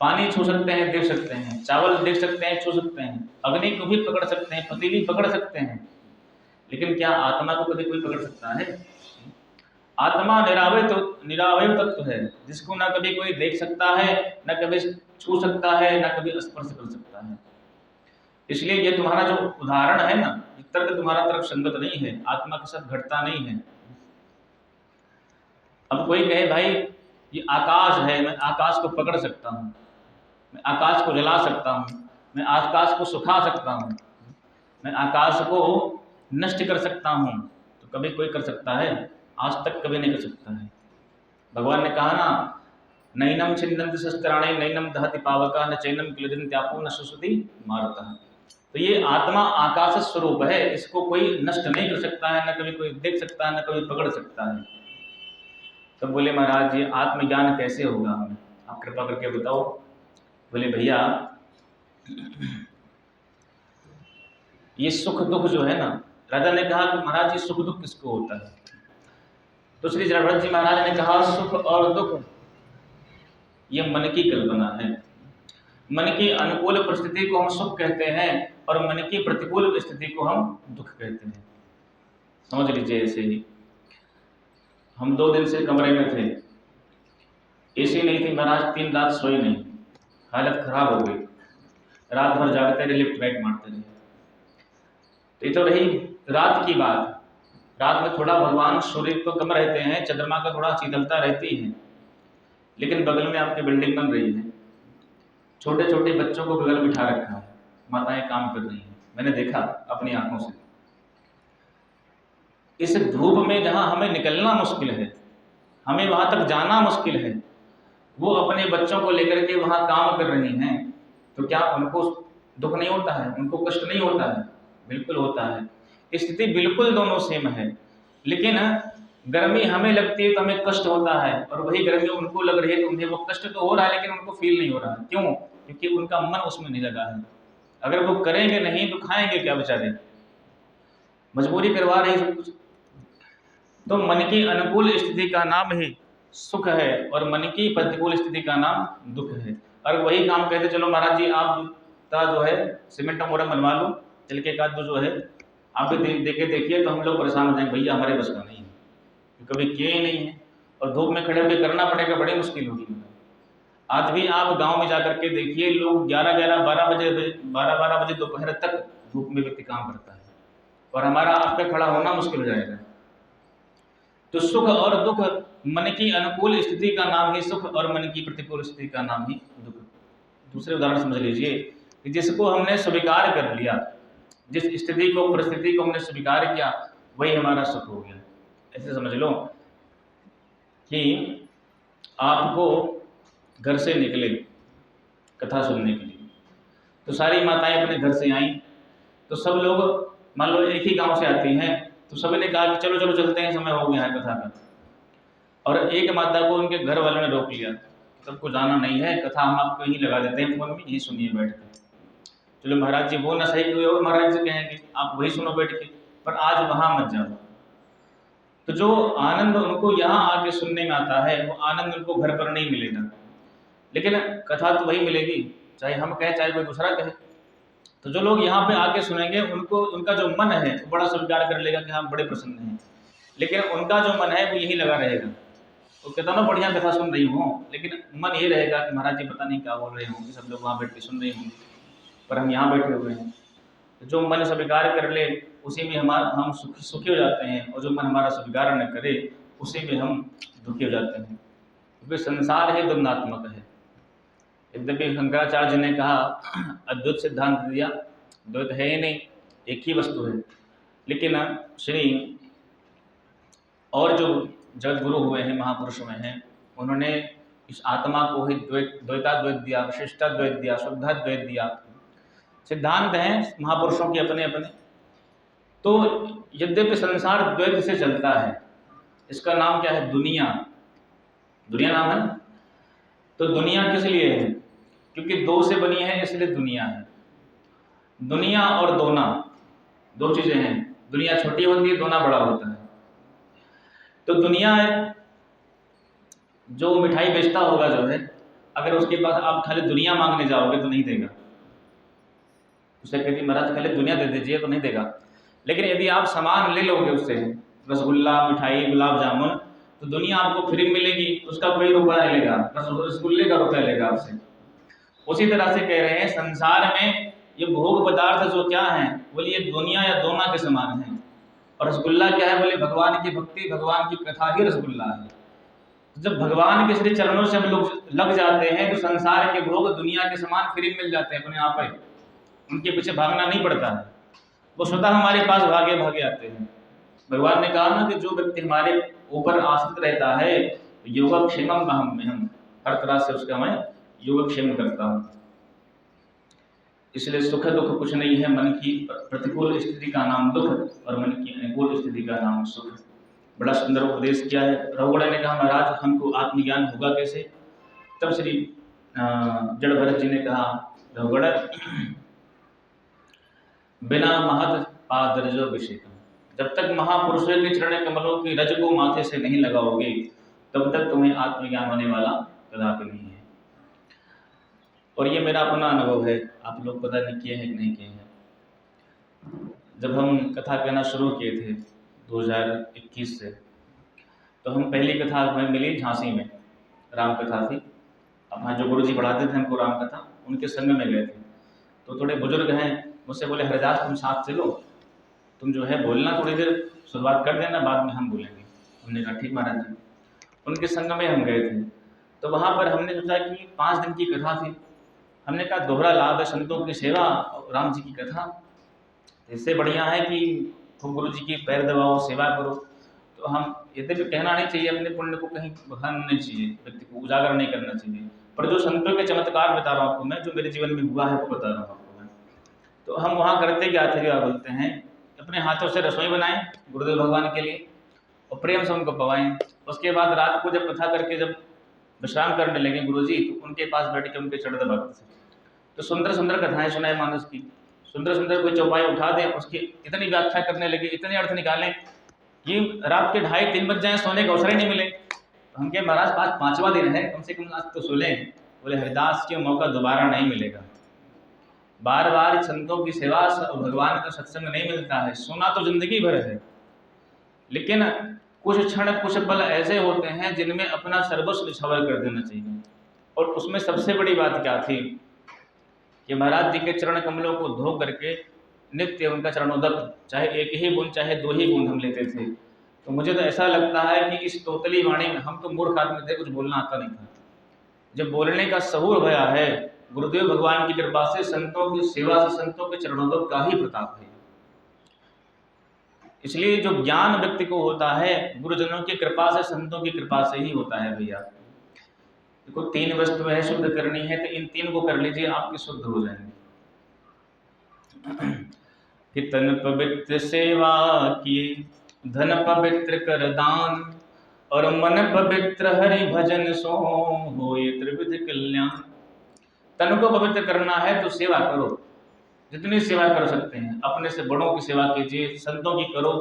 पानी छू सकते हैं, देख सकते हैं, चावल देख सकते हैं, छू सकते हैं, अग्नि को भी पकड़ सकते हैं, पतीली पकड़ सकते हैं, लेकिन क्या आत्मा को कभी कोई पकड़ सकता है? आत्मा निरावय तत्व है, जिसको ना कभी कोई देख सकता है, ना कभी छू सकता है, ना कभी स्पर्श कर सकता है। इसलिए ये तुम्हारा जो उदाहरण है ना, तर्क तुम्हारा तर्क संगत नहीं है, आत्मा के साथ घटता नहीं है। अब कोई कहे भाई ये आकाश है, मैं आकाश को पकड़ सकता हूँ, मैं आकाश को जला सकता हूँ, मैं आकाश को सुखा सकता हूँ, मैं आकाश को नष्ट कर सकता हूँ, तो कभी कोई कर सकता है? आज तक कभी नहीं कर सकता है। भगवान ने कहा ना, नैनम छिन्दन्ति शस्त्राणि नैनम दहति पावका न चैनम क्लेदन्ति आपो न सुसुति मारुतः। तो ये आत्मा आकाश स्वरूप है, इसको कोई नष्ट नहीं कर सकता है, न कभी कोई देख सकता है, न कभी पकड़ सकता है। तब बोले महाराज ये आत्मज्ञान कैसे होगा, हमें आप कृपा करके बताओ। बोले भैया ये सुख दुख जो है ना, राजा ने कहा कि महाराज ये सुख दुख किसको होता है? तो श्री जड़भरत जी महाराज ने कहा, सुख और दुख ये मन की कल्पना है। मन की अनुकूल परिस्थिति को हम सुख कहते हैं और मन की प्रतिकूल स्थिति को हम दुख कहते हैं। समझ लीजिए। ऐसे ही हम 2 दिन से कमरे में थे, एसी नहीं थी महाराज, 3 रात सोई नहीं, हालत खराब हो गई, रात भर जागते रहे, लिफ्ट बैठ मारते रहे। तो ये तो रही रात की बात। रात में थोड़ा भगवान सूर्य तो कम रहते हैं, चंद्रमा का थोड़ा शीतलता रहती है, लेकिन बगल में आपकी बिल्डिंग बन रही है, छोटे छोटे बच्चों को बगल बिठा रखा है, माताएं काम कर रही हैं, मैंने देखा अपनी आंखों से। इस धूप में जहां हमें निकलना मुश्किल है, हमें वहां तक जाना मुश्किल है, वो अपने बच्चों को लेकर के वहां काम कर रही हैं, तो क्या उनको दुख नहीं होता है, उनको कष्ट नहीं होता है? बिल्कुल होता है। स्थिति बिल्कुल दोनों सेम है, लेकिन गर्मी हमें लगती है तो हमें कष्ट होता है, और वही गर्मी उनको लग रही है तो उन्हें वो कष्ट तो हो रहा है, लेकिन उनको फील नहीं हो रहा है। क्यों? क्योंकि उनका मन उसमें नहीं लगा है। अगर वो करेंगे नहीं तो खाएंगे क्या बेचारे? मजबूरी करवा रही सब कुछ। तो मन की अनुकूल स्थिति का नाम ही सुख है और मन की प्रतिकूल स्थिति का नाम दुख है। और वही काम कहते चलो महाराज जी आप जो है सीमेंट मोरम बनवा लो, चल के का जो है आप भी देखे देखिए, तो हम लोग परेशान हो जाएंगे, भैया हमारे बस का नहीं है, कभी किए ही नहीं है, और धूप में खड़े होकर करना पड़ेगा, बड़ी मुश्किल होगी। आज भी आप गांव में जाकर के देखिए, लोग 11-12 बजे दोपहर तक धूप में व्यक्ति काम करता है, और हमारा आपका खड़ा होना मुश्किल हो जाएगा। तो सुख और दुख, मन की अनुकूल स्थिति का नाम ही सुख और मन की प्रतिकूल स्थिति का नाम ही दुख। दूसरे उदाहरण समझ लीजिए कि जिसको हमने स्वीकार कर लिया, जिस स्थिति को परिस्थिति को हमने स्वीकार किया, वही हमारा सुख हो गया। ऐसे समझ लो कि आपको घर से निकले कथा सुनने के लिए, तो सारी माताएं अपने घर से आईं, तो सब लोग मान लो एक ही गांव से आती हैं, तो सभी ने कहा कि चलो चलो चलते हैं, समय हो गया है कथा का। और एक माता को उनके घर वालों ने रोक लिया, सबको जाना नहीं है, कथा हम आपको यहीं लगा देते हैं, फोन में यहीं सुनिए बैठ कर। चलो महाराज जी वो ना सही हुए और महाराज जी कहेंगे आप वही सुनो बैठ के, पर आज वहां मत जाओ। तो जो आनंद उनको यहाँ आके सुनने में आता है, वो आनंद उनको घर पर नहीं मिलेगा, लेकिन कथा तो वही मिलेगी, चाहे हम कहें चाहे कोई दूसरा कहे। तो जो लोग यहाँ पे आके सुनेंगे, उनको उनका जो मन है वो बड़ा स्वीकार कर लेगा कि हाँ बड़े प्रसन्न हैं, लेकिन उनका जो मन है वो यही लगा रहेगा। तो कहता ना बढ़िया कथा सुन रही हूँ, लेकिन मन ये रहेगा कि महाराज जी पता नहीं क्या बोल रहे होंगे, सब लोग वहाँ बैठ के सुन रहे होंगे, पर हम यहाँ बैठे हुए हैं। तो जो मन स्वीकार कर ले उसी में हम सुखी हो जाते हैं, और जो मन हमारा स्वीकार न करे उसी में हम दुखी हो जाते हैं। क्योंकि संसार ही द्वंद्वात्मक है। यद्यपि शंकराचार्य जी ने कहा, अद्वैत सिद्धांत दिया, द्वैत है ही नहीं, एक ही वस्तु है। लेकिन श्री और जो जगत गुरु हुए हैं, महापुरुष हुए हैं, उन्होंने इस आत्मा को ही द्वैताद्वैत दिया, विशिष्टाद्वैत दिया, शुद्धाद्वैत दिया। सिद्धांत हैं महापुरुषों के अपने अपने। तो यद्यपि संसार द्वैत से चलता है, इसका नाम क्या है? दुनिया। दुनिया नाम है। तो दुनिया किस लिए है? क्योंकि दो से बनी है, इसलिए दुनिया है। दुनिया और दोना दो चीजें हैं। दुनिया छोटी होती है, दोना बड़ा होता है। तो दुनिया जो मिठाई बेचता होगा जो है, अगर उसके पास आप खाली दुनिया मांगने जाओगे तो नहीं देगा। उसे कहती महाराज खाली दुनिया दे दीजिए, तो नहीं देगा। लेकिन यदि आप सामान ले लोगे उससे, रसगुल्ला, मिठाई, गुलाब जामुन, तो दुनिया आपको फ्री मिलेगी, उसका कोई रुपया नहीं लेगा, रसगुल्ले का रुपया लेगा आपसे। उसी तरह से कह रहे हैं संसार में ये भोग पदार्थ जो क्या है, बोले ये दुनिया या दोना के समान है। और रसगुल्ला क्या है? बोले भगवान की भक्ति, भगवान की कथा ही रसगुल्ला है। जब भगवान के श्री चरणों से हम लोग लग जाते हैं तो संसार के भोग दुनिया के समान फ्री मिल जाते हैं अपने आप ही। उनके पीछे भागना नहीं पड़ता है, वो स्वतः हमारे पास भागे भागे आते हैं। भगवान ने कहा ना कि जो व्यक्ति हमारे ऊपर आश्रित रहता है, योगक्षेमम हम हर तरह से उसका मैं योगक्षेम करता हूँ। इसलिए सुख दुख कुछ नहीं है, मन की प्रतिकूल स्थिति का नाम दुख और मन की अनुकूल स्थिति का नाम सुख। बड़ा सुंदर उपदेश किया है। रघुगण ने कहा महाराज हमको आत्मज्ञान होगा कैसे? तब श्री जड़ भरत जी ने कहा, रघुगण बिना महत पाद रजो अभिषेकम, जब तक महापुरुषों के चरण कमलों की रज को माथे से नहीं लगाओगे तब तक तुम्हें आत्मज्ञान होने वाला कदापि नहीं है। और ये मेरा अपना अनुभव है, आप लोग पता नहीं किए हैं कि नहीं किए हैं। जब हम कथा कहना शुरू किए थे 2021 से, तो हम पहली कथा हमें मिली झांसी में, राम कथा थी। अपना जो गुरु जी पढ़ाते थे हमको राम कथा, उनके संग में गए थे। तो थोड़े बुजुर्ग हैं, मुझसे बोले हरिदास तुम साथ चलो, तुम जो है बोलना थोड़ी देर शुरुआत कर देना, बाद में हम बोलेंगे। हमने कहा ठीक महाराज जी। उनके संग में हम गए थे। तो वहाँ पर हमने सोचा कि 5 दिन की कथा थी। हमने कहा दोहरा लाभ है, संतों की सेवा और राम जी की कथा, इससे बढ़िया है कि तुम गुरु जी की पैर दबाओ, सेवा करो। तो हम यद्यपि कहना नहीं चाहिए, अपने पुण्य को कहीं बखाना नहीं चाहिए, व्यक्ति को उजागर नहीं करना चाहिए, पर जो संतों के चमत्कार बता रहा हूँ आपको मैं, जो मेरे जीवन में हुआ है वो बता रहा हूँ आपको मैं। तो हम वहाँ करते क्या थे, क्या बोलते हैं, अपने हाथों से रसोई बनाएं गुरुदेव भगवान के लिए और प्रेम से उनको पवाएं। उसके बाद रात को जब कथा करके जब विश्राम करने लगे गुरुजी, तो उनके पास बैठ के उनके चरण दबाते थे। तो सुंदर सुंदर कथाएं सुनाए मानस की, सुंदर सुंदर कोई चौपाई उठा दें, उसकी इतनी व्याख्या करने लगे, इतने अर्थ निकालें कि रात के 2:30-3 बज जाए, सोने का अवसर ही नहीं मिले। तो हम कहे महाराज आज 5वां दिन है, कम से कम आज तो सो लें। बोले हरिदास के मौका दोबारा नहीं मिलेगा, बार बार संतों की सेवा और भगवान का सत्संग नहीं मिलता है। सोना तो जिंदगी भर है, लेकिन कुछ क्षण कुछ पल ऐसे होते हैं जिनमें अपना सर्वस्व निछावर कर देना चाहिए। और उसमें सबसे बड़ी बात क्या थी कि महाराज जी के चरण कमलों को धो करके नित्य उनका चरणोदक, चाहे एक ही बूंद चाहे 2 ही बूंद हम लेते थे। तो मुझे तो ऐसा लगता है कि इस तोतली वाणी में, हम तो मूर्ख आदमी थे, कुछ बोलना आता नहीं था। जब बोलने का सहूर भया है, गुरुदेव भगवान की कृपा से, संतों की सेवा से, संतों के चरणोदक का ही प्रताप है। इसलिए जो ज्ञान व्यक्ति को होता है गुरुजनों की कृपा से, संतों की कृपा से ही होता है भैया। देखो 3 वस्तुएं शुद्ध करनी है तो इन 3 को कर लीजिए, आपके शुद्ध हो जाएंगे। कि तन पवित्र सेवा किए, धन पवित्र कर दान, और मन पवित्र हरि भजन सो होए त्रिविध कल्याण। तन को पवित्र करना है तो सेवा करो, जितनी सेवा कर सकते हैं। अपने से बड़ों की सेवा कीजिए, संतों की करो,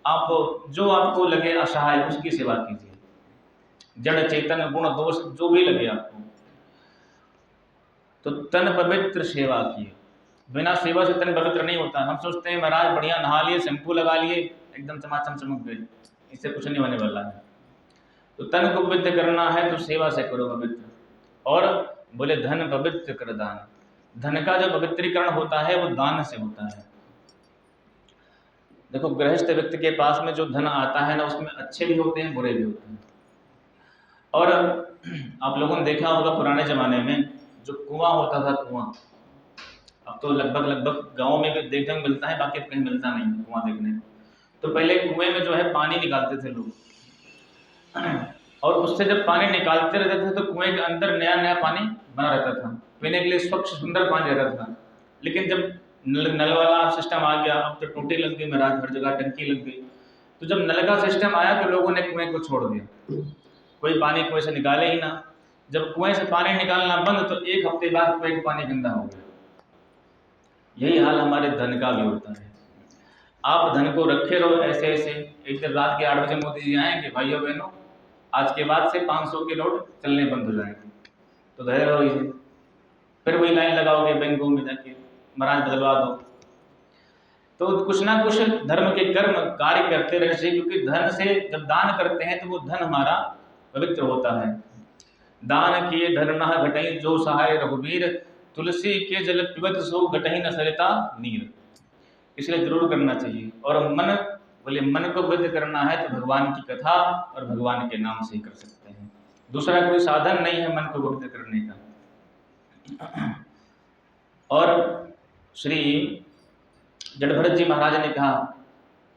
आप जो आपको लगे असहाय उसकी सेवा कीजिए, जड़ चेतन गुण दोष जो भी लगे आपको। तो तन पवित्र सेवा किए, बिना सेवा से तन पवित्र नहीं होता। हम सोचते हैं महाराज बढ़िया नहा लिए, शैम्पू लगा लिए, एकदम चमाचम चमक गए, इससे कुछ नहीं होने वाला है। तो तन को पवित्र करना है तो सेवा से करो पवित्र। और बोले धन पवित्र कर दान, धन का जो पवित्रीकरण होता है वो दान से होता है। देखो गृहस्थ व्यक्ति के पास में जो धन आता है ना, उसमें अच्छे भी होते हैं बुरे भी होते हैं। और आप लोगों ने देखा होगा पुराने ज़माने में जो कुआं होता था, कुआं, अब तो लगभग गाँव में भी देखने को मिलता है, बाकी कहीं मिलता नहीं है कुआं देखने को। तो पहले कुएं में जो है पानी निकालते थे लोग, और उससे जब पानी निकालते रहते थे तो कुएं के अंदर नया नया पानी बना रहता था, पीने के लिए स्वच्छ सुंदर पानी रहता था। लेकिन जब नल वाला सिस्टम आ गया, अब तो टूटी लग गई, महाराज हर जगह टंकी लग गई, तो जब नल का सिस्टम आया तो लोगों ने कुएं को छोड़ दिया, कोई पानी कुएं से निकाले ही ना। जब कुएं से पानी निकालना बंद तो एक हफ्ते बाद कुएं का पानी गंदा हो गया। यही हाल हमारे धन का भी होता है। आप धन को रखे रहो ऐसे ऐसे, एक दिन रात के 8 बजे मोदी जी आएंगे, भाइयों बहनों आज के बाद से 500 के नोट चलने बंद हो जाएंगे, तो धैर्य रहो इसे। फिर वही लाइन लगाओगे बैंकों में जाके, महाराज बदलवा दो। तो कुछ ना कुछ धर्म के कर्म कार्य करते रहने चाहिए, क्योंकि धन से जब दान करते हैं तो वो धन हमारा पवित्र होता है। दान किए धन न घटई जो सहाय रघुवीर, तुलसी के जल पिबत सो घटई न सरिता नीर। इसलिए जरूर करना चाहिए। और मन को वृद्ध करना है तो भगवान की कथा और भगवान के नाम से ही कर सकते हैं, दूसरा कोई साधन नहीं है मन को वृद्ध करने का। और श्री जड़भरत जी महाराज ने कहा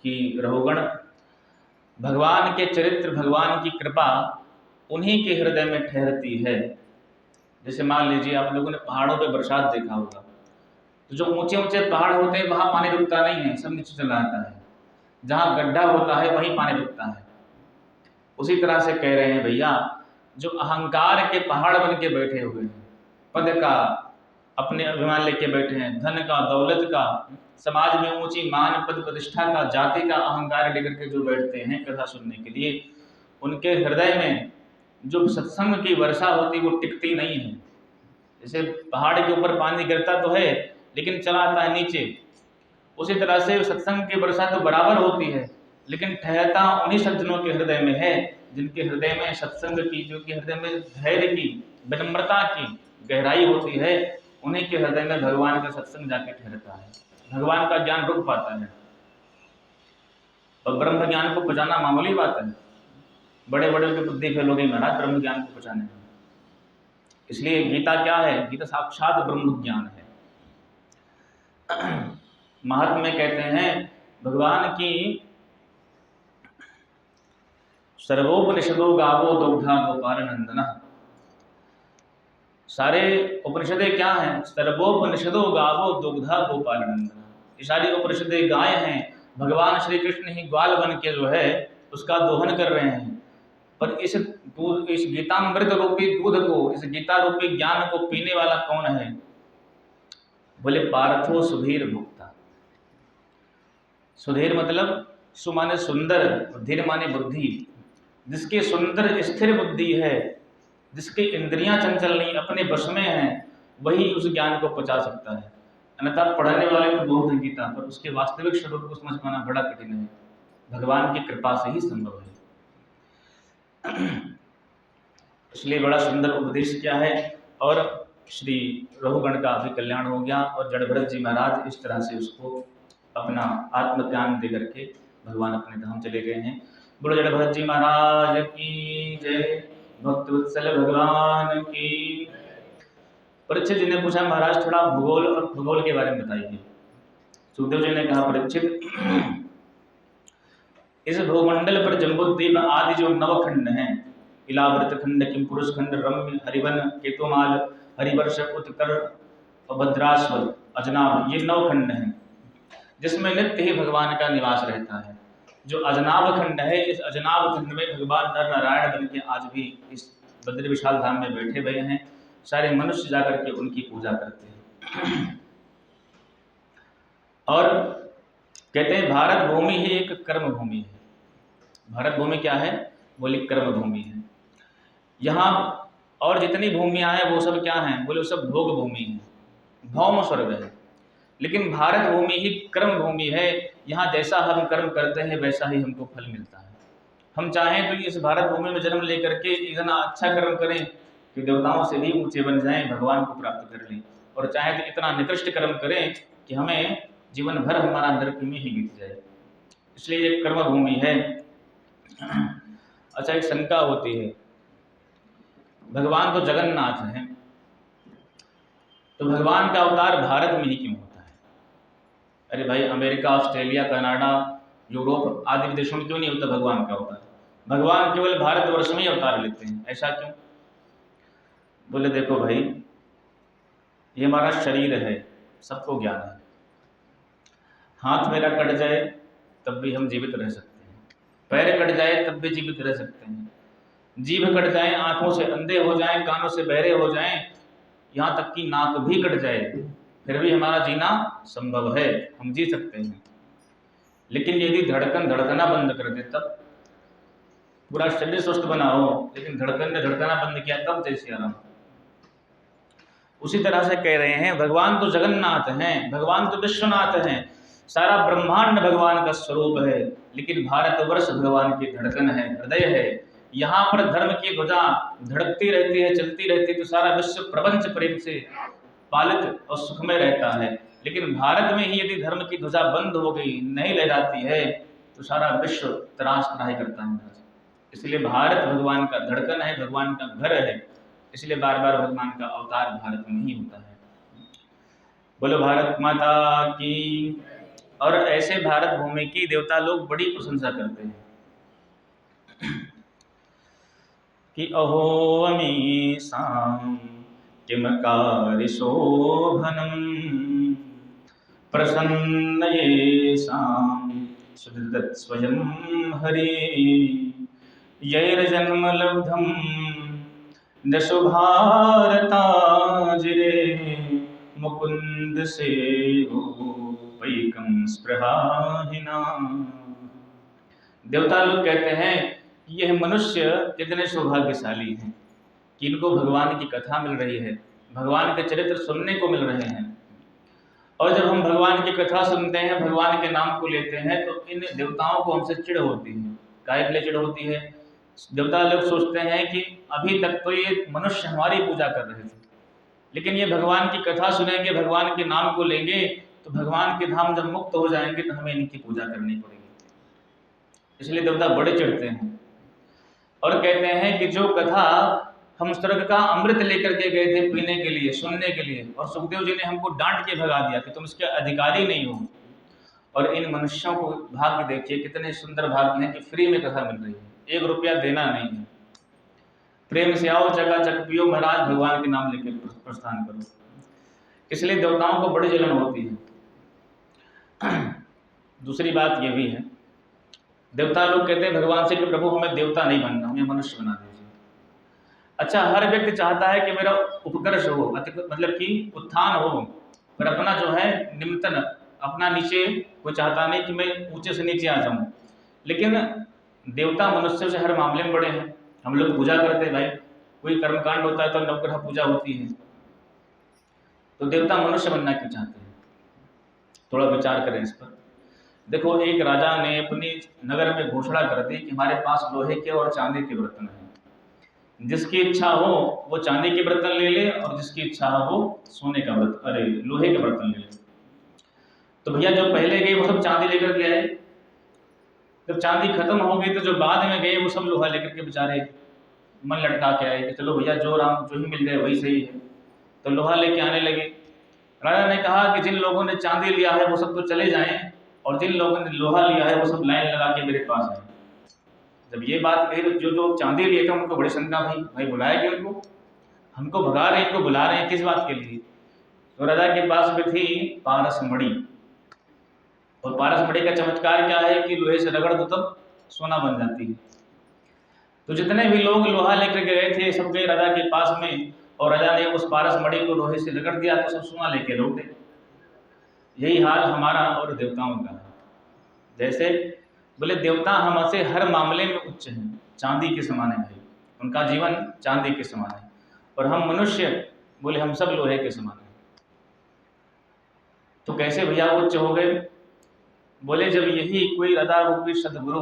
कि रहुगण, भगवान के चरित्र, भगवान की कृपा उन्हीं के हृदय में ठहरती है। जैसे मान लीजिए आप लोगों ने पहाड़ों पे बरसात देखा होगा, तो जो ऊंचे ऊंचे पहाड़ होते हैं वहां पानी रुकता नहीं है, सब नीचे चला आता है, जहां गड्ढा होता है वहीं पानी रुकता है। उसी तरह से कह रहे हैं भैया, जो अहंकार के पहाड़ बन के बैठे हुए हैं, पद का अपने अभिमान लेके बैठे हैं, धन का, दौलत का, समाज में ऊंची मान पद प्रतिष्ठा का, जाति का अहंकार लेकर के जो बैठते हैं कथा सुनने के लिए, उनके हृदय में जो सत्संग की वर्षा होती वो टिकती नहीं है। जैसे पहाड़ के ऊपर पानी गिरता तो है लेकिन चला आता है नीचे, उसी तरह से सत्संग की वर्षा तो बराबर होती है, लेकिन ठहरता उन्हीं सज्जनों के हृदय में है जिनके हृदय में सत्संग की, जो कि हृदय में धैर्य की, विनम्रता की गहराई होती है, उन्हीं के हृदय में भगवान का सत्संग जाके ठहरता है, भगवान का ज्ञान रुक पाता है। और ब्रह्म ज्ञान को पहुंचाना मामूली बात है, बड़े बड़े की बुद्धि फेल हो गई महाराज ब्रह्म ज्ञान को पहुंचाने में। इसलिए गीता क्या है? गीता साक्षात ब्रह्म ज्ञान है। महात्मा कहते हैं भगवान की सर्वोपनिषदों गावो दुग्धा गोपाल नंदना। सारे उपनिषदें क्या हैं? सर्वोपनिषदों गावो दुग्धा गोपाल नंदना। ये सारी उपनिषदें गाय हैं, भगवान श्री कृष्ण ही ग्वाल बन के जो है उसका दोहन कर रहे हैं। पर इस गीतामृत रूपी दूध को, इस गीता रूपी ज्ञान को पीने वाला कौन है? बोले पार्थो सुधीर भुक्ता। सुधीर मतलब सु माने सुंदर, धीर माने बुद्धि। जिसकी सुंदर स्थिर बुद्धि है, जिसकी इंद्रियां चंचल नहीं, अपने वश में हैं, वही उस ज्ञान को पचा सकता है। अन्यथा पढ़ने वाले तो बहुत है गीता, पर उसके वास्तविक स्वरूप को समझ पाना बड़ा कठिन है, भगवान की कृपा से ही संभव है। इसलिए बड़ा सुंदर उपदेश किया है। और श्री रघुगण का भी कल्याण हो गया, और जड़भरत जी महाराज इस तरह से उसको अपना आत्मज्ञान दे करके भगवान अपने धाम चले गए हैं। बोलो जड़भरत जी महाराज की जय, भक्त वत्सल भगवान की। परीक्षित जी ने पूछा महाराज थोड़ा भूगोल और खगोल के बारे में बताइए। सुखदेव जी ने कहा परीक्षित, इस भूमंडल पर जम्बूद्वीप आदि जो नवखंड हैं, इलावृत खंड, किम पुरुष खंड, रम्य, हरिवन, केतुमाल, हरिवर्ष, उत्कर, भद्राश्व, अजनाभ, ये 9 खंड हैं जिसमें नित्य ही भगवान का निवास रहता है। जो अजनाभ खंड है, इस अजनाभ खंड में भगवान नर नारायण बन के आज भी इस बद्री विशाल धाम में बैठे हुए हैं। सारे मनुष्य जाकर के उनकी पूजा करते हैं। और कहते हैं भारत भूमि ही एक कर्म भूमि है। भारत भूमि क्या है? बोले कर्म भूमि है। यहाँ और जितनी भूमियाँ हैं वो सब क्या हैं? बोले सब भोग भूमि है, भौम स्वर्ग है। लेकिन भारत भूमि ही कर्म भूमि है। यहाँ जैसा हम कर्म करते हैं वैसा ही हमको फल मिलता है। हम चाहें तो इस भारत भूमि में जन्म लेकर के इतना अच्छा कर्म करें कि देवताओं से भी ऊंचे बन जाएं, भगवान को प्राप्त कर लें, और चाहे तो इतना निकृष्ट कर्म करें कि हमें जीवन भर हमारा नरक में ही बीत जाए। इसलिए ये कर्म भूमि है। अच्छा, एक शंका होती है भगवान तो जगन्नाथ हैं, तो भगवान का अवतार भारत में ही क्यों होता है? अरे भाई, अमेरिका, ऑस्ट्रेलिया, कनाडा, यूरोप आदि विदेशों में क्यों नहीं होता भगवान का अवतार? भगवान केवल भारतवर्ष में ही अवतार लेते हैं, ऐसा क्यों? बोले देखो भाई, ये हमारा शरीर है, सबको ज्ञान है। हाथ मेरा कट जाए तब भी हम जीवित रह सकते हैं, पैर कट जाए तब भी जीवित रह सकते हैं, जीभ कट जाए, आंखों से अंधे हो जाएं, कानों से बहरे हो जाएं, यहाँ तक कि नाक भी कट जाए, फिर भी हमारा जीना संभव है, हम जी सकते हैं। लेकिन यदि धड़कन धड़कना बंद कर दे तब? पूरा शरीर स्वस्थ बना हो लेकिन धड़कन ने धड़कना बंद किया तब? जय श्री राम। उसी तरह से कह रहे हैं, भगवान तो जगन्नाथ हैं, भगवान तो विश्वनाथ हैं, सारा ब्रह्मांड भगवान का स्वरूप है, लेकिन भारतवर्ष भगवान की धड़कन है, हृदय है। यहाँ पर धर्म की ध्वजा धड़कती रहती है, चलती रहती है, तो सारा विश्व प्रपंच प्रेम से पालित और सुखमय रहता है। लेकिन भारत में ही यदि धर्म की ध्वजा बंद हो गई, नहीं लहराती है, तो सारा विश्व त्रास त्राही करता है। इसलिए भारत भगवान का धड़कन है, भगवान का घर है, इसलिए बार बार भगवान का अवतार भारत में ही होता है। बोलो भारत माता की। और ऐसे भारत भूमि की देवता लोग बड़ी प्रशंसा करते हैं कि अहो अमीसां किम कार्य शोभनम प्रसन्न येषां सुदृत स्वयं हरि यैर्जन्म लब्धम दशो भारताजिरे मुकुंद सेवो पैकम स्पृहाहिना। देवता लोग कहते हैं कि यह मनुष्य कितने सौभाग्यशाली हैं कि इनको भगवान की कथा मिल रही है, भगवान के चरित्र सुनने को मिल रहे हैं। और जब हम भगवान की कथा सुनते हैं, भगवान के नाम को लेते हैं, तो इन देवताओं को हमसे चिढ़ होती है। काहे के लिए चिढ़ होती है? देवता लोग सोचते हैं कि अभी तक तो ये मनुष्य हमारी पूजा कर रहे थे, लेकिन ये भगवान की कथा सुनेंगे, भगवान के नाम को लेंगे, तो भगवान के धाम जब मुक्त हो जाएंगे तो हमें इनकी पूजा करनी पड़ेगी। इसलिए देवता बड़े चिढ़ते हैं और कहते हैं कि जो कथा हम स्वर्ग का अमृत लेकर के गए थे पीने के लिए, सुनने के लिए, और सुखदेव जी ने हमको डांट के भगा दिया कि तुम इसके अधिकारी नहीं हो, और इन मनुष्यों को भाग्य देखिए, कितने सुंदर भाग्य हैं कि फ्री में कथा मिल रही है, 1 रुपया देना नहीं है। प्रेम से आओ, चकाचक पियो महाराज, भगवान के नाम लेकर प्रस्थान करो। इसलिए देवताओं को बड़ी जलन होती है। दूसरी बात ये भी है, देवता लोग कहते हैं भगवान से कि प्रभु हमें देवता नहीं बनना, हमें मनुष्य बना दीजिए। अच्छा, हर व्यक्ति चाहता है कि मेरा उपकर्ष हो, मतलब कि उत्थान हो, पर अपना जो है निम्नतन, अपना नीचे वो चाहता नहीं कि मैं ऊंचे से नीचे आ जाऊं। लेकिन देवता मनुष्य से हर मामले में बड़े हैं। हम लोग पूजा करते हैं भाई, कोई कर्मकांड होता है तो नवग्रह पूजा होती है, तो देवता मनुष्य बनना क्यों चाहते हैं? थोड़ा विचार करें इस पर। देखो, एक राजा ने अपनी नगर में घोषणा कर दी कि हमारे पास लोहे के और चांदी के बर्तन हैं, जिसकी इच्छा हो वो चांदी के बर्तन ले ले, और जिसकी इच्छा हो वो सोने का बर्तन, अरे लोहे के बर्तन ले ले। तो भैया जो पहले गए वो सब चांदी लेकर के आए, जब चांदी खत्म हो गई तो जो बाद में गए वो सब लोहा लेकर के बेचारे मन लटका के आए कि चलो भैया जो ही मिल जाए वही सही है, तो लोहा लेके आने लगे। राजा ने कहा कि जिन लोगों ने चांदी लिया है वो सब तो चले जाएं, और जिन लोगों ने लोहा लिया है वो सब लाइन लगा के मेरे पास आए। जब ये बात कही तो जो चांदी लिए थे उनको बड़ी शंका, भाई बुलाया कि उनको, हमको भगा रहे हैं, इनको बुला रहे हैं, किस बात के लिए? तो राजा के पास में थी पारस मणि, और पारस मणि का चमत्कार क्या है कि लोहे से रगड़ दो तब सोना बन जाती है। तो जितने भी लोग लोहा लेकर गए थे सब गए राजा के पास में, और राजा ने उस पारस मणि को लोहे से रगड़ दिया तो सब सोना लेके लौटे। यही हाल हमारा और देवताओं का है। जैसे बोले देवता हमसे हर मामले में उच्च हैं, चांदी के समान है भाई, उनका जीवन चांदी के समान है, और हम मनुष्य बोले हम सब लोहे के समान हैं। तो कैसे भैया उच्च हो गए? बोले जब यही कोई राधा रूपी सदगुरु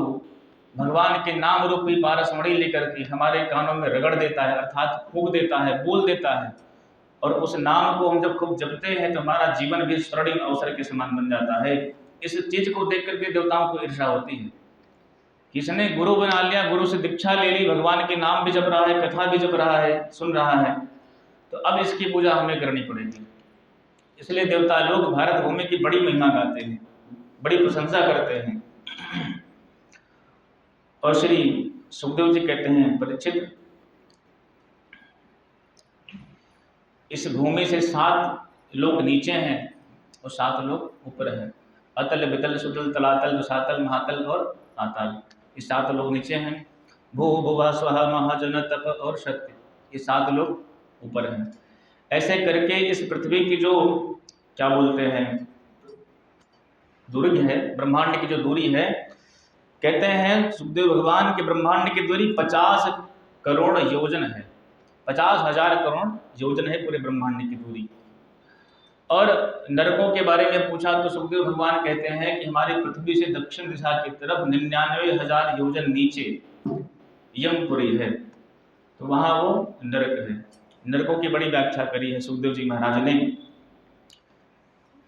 भगवान के नाम रूपी पारस मणि लेकर के हमारे कानों में रगड़ देता है, अर्थात फूंक देता है, बोल देता है, और उस नाम को हम जब खूब जपते हैं तो हमारा जीवन भी स्वर्णिम अवसर के समान बन जाता है। इस चीज को देख करके देवताओं को ईर्ष्या होती है। किसने गुरु बना लिया, गुरु से दीक्षा ले ली, भगवान के नाम भी जप रहा है, कथा भी जप रहा है, सुन रहा है, तो अब इसकी पूजा हमें करनी पड़ेगी। इसलिए देवता लोग भारत भूमि की बड़ी महिमा गाते हैं, बड़ी प्रशंसा करते हैं। और श्री सुखदेव जी कहते हैं, परीक्षित, इस भूमि से 7 लोग नीचे हैं और 7 लोग ऊपर हैं। अतल वितल सुतल तलातल रसातल महातल और आतल, ये 7 लोग नीचे हैं। भू भुवा स्वहा महाजन तप और शक्ति, ये 7 लोग ऊपर हैं। ऐसे करके इस पृथ्वी की जो क्या बोलते हैं दूरी है, ब्रह्मांड की जो दूरी है, कहते हैं सुखदेव भगवान के ब्रह्मांड की दूरी 50 करोड़ योजन है। 50,000 करोड़ योजन है पूरे ब्रह्मांड की दूरी। और नरकों के बारे में पूछा तो सुखदेव भगवान कहते हैं कि हमारी पृथ्वी से दक्षिण दिशा की तरफ 99,000 योजन नीचे यमपुरी है, तो वहाँ वो नरक है। नरकों की बड़ी व्याख्या करी है सुखदेव जी महाराज ने।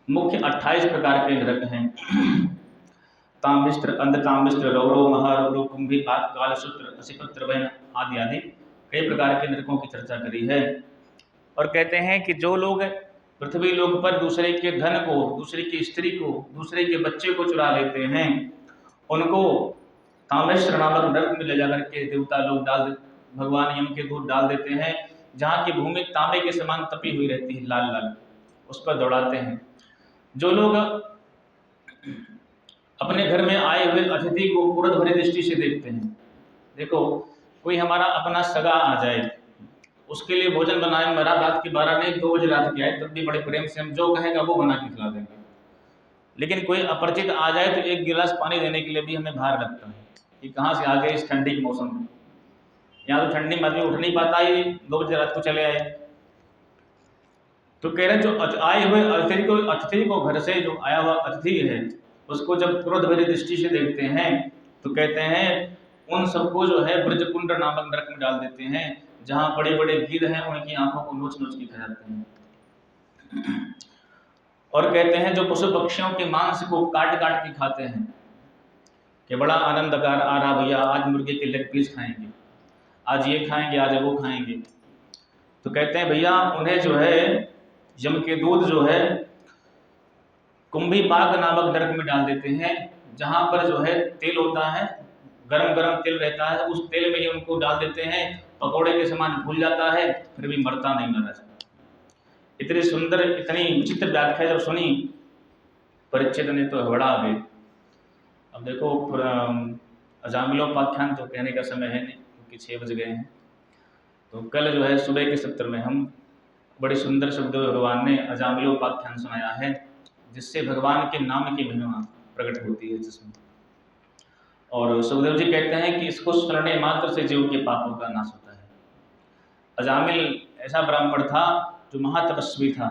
मुख्य 28 प्रकार के नरक हैं। ताम्भिस्त्र, अंधताम्भिस्त्र, रौरव, महारौरव, कुंभी, पाक, कालसूत्र, असिपत्र, वैन आदि आदि कई प्रकार के नरकों की चर्चा करी है। और कहते हैं कि जो लोग पृथ्वी लोक पर दूसरे के धन को, दूसरे की स्त्री को, दूसरे के बच्चे को चुरा लेते हैं, उनको ताम्भिस्त्र नामक नरक में ले जाकर के देवता लोग भगवान यम के दूत डाल देते हैं, जहाँ की भूमि तांबे के समान तपी हुई रहती है, लाल लाल, उस पर दौड़ाते हैं। जो लोग अपने घर में आए हुए अतिथि को क्रोध भरी दृष्टि से देखते हैं, देखो कोई हमारा अपना सगा आ जाए, उसके लिए भोजन बनाए, मेरा रात की 12 नहीं 2 बजे रात की आए, तब भी बड़े प्रेम से हम जो कहेगा वो बना के खिला देंगे। लेकिन कोई अपरिचित आ जाए तो 1 गिलास पानी देने के लिए भी हमें भार लगता है कि कहाँ से आ गए इस ठंडी के मौसम में। यहाँ तो ठंडी में आदमी उठ नहीं पाता, ये 2 बजे रात को चले आए। तो कह रहे जो आए हुए अतिथि को घर से जो आया हुआ अतिथि है, उसको जब क्रोध भरी दृष्टि से देखते हैं तो कहते हैं उन सबको जो है ब्रजकुंड नामक नरक में डाल देते हैं, जहाँ बड़े बड़े गिद्ध हैं उनकी आंखों को नोच नोच के खा जाते हैं। और कहते हैं जो पशु पक्षियों के मांस को काट काट के खाते हैं कि बड़ा आनंद आ रहा भैया, आज मुर्गे के लेग पीस खाएंगे, आज ये खाएंगे, आज वो खाएंगे। तो कहते हैं भैया उन्हें जो है यम के दूत जो है कुंभी पाक नामक नरक में डाल देते हैं, जहाँ पर जो है तेल होता है, गरम गरम तेल रहता है, उस तेल में ही उनको डाल देते हैं, पकौड़े के समान भूल जाता है, फिर भी मरता नहीं महाराज। इतनी सुंदर, इतनी विचित्र व्याख्या जब सुनी परीक्षित ने तो हबड़ा आ गए। अब देखो अजामिलोपाख्यान तो कहने का समय है नहीं, क्योंकि 6 बज गए हैं। तो कल जो है सुबह के सत्र में हम बड़ी सुंदर सुखदेव भगवान ने अजामिलोपाख्यान सुनाया है, जिससे भगवान के नाम की महिमा प्रकट होती है जिसमें। और सुखदेव जी कहते हैं कि इसको सुनने मात्र से जीव के पापों का नाश होता है। अजामिल ऐसा ब्राह्मण था जो महातपस्वी था,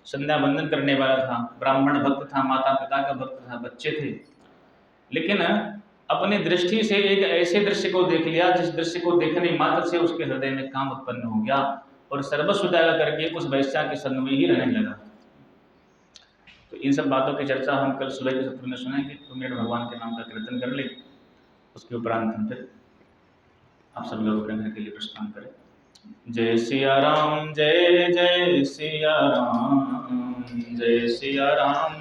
संध्या बंदन करने वाला था, ब्राह्मण भक्त था, माता पिता का भक्त था, बच्चे थे, लेकिन अपनी दृष्टि से एक ऐसे दृश्य को देख लिया जिस दृश्य को देखने मात्र से उसके हृदय में काम उत्पन्न हो गया और सर्वस्व त्याग करके उस वैश्या के संग में ही रहने लगा। तो इन सब बातों की चर्चा हम कल सुबह के सत्र में सुनेंगे। तो मेरे भगवान के नाम का कीर्तन कर ले, उसके उपरांत हम फिर आप सब लोग अपने घर के लिए प्रस्थान करें। जय सिया राम, जय जय सिया राम, जय सिया राम,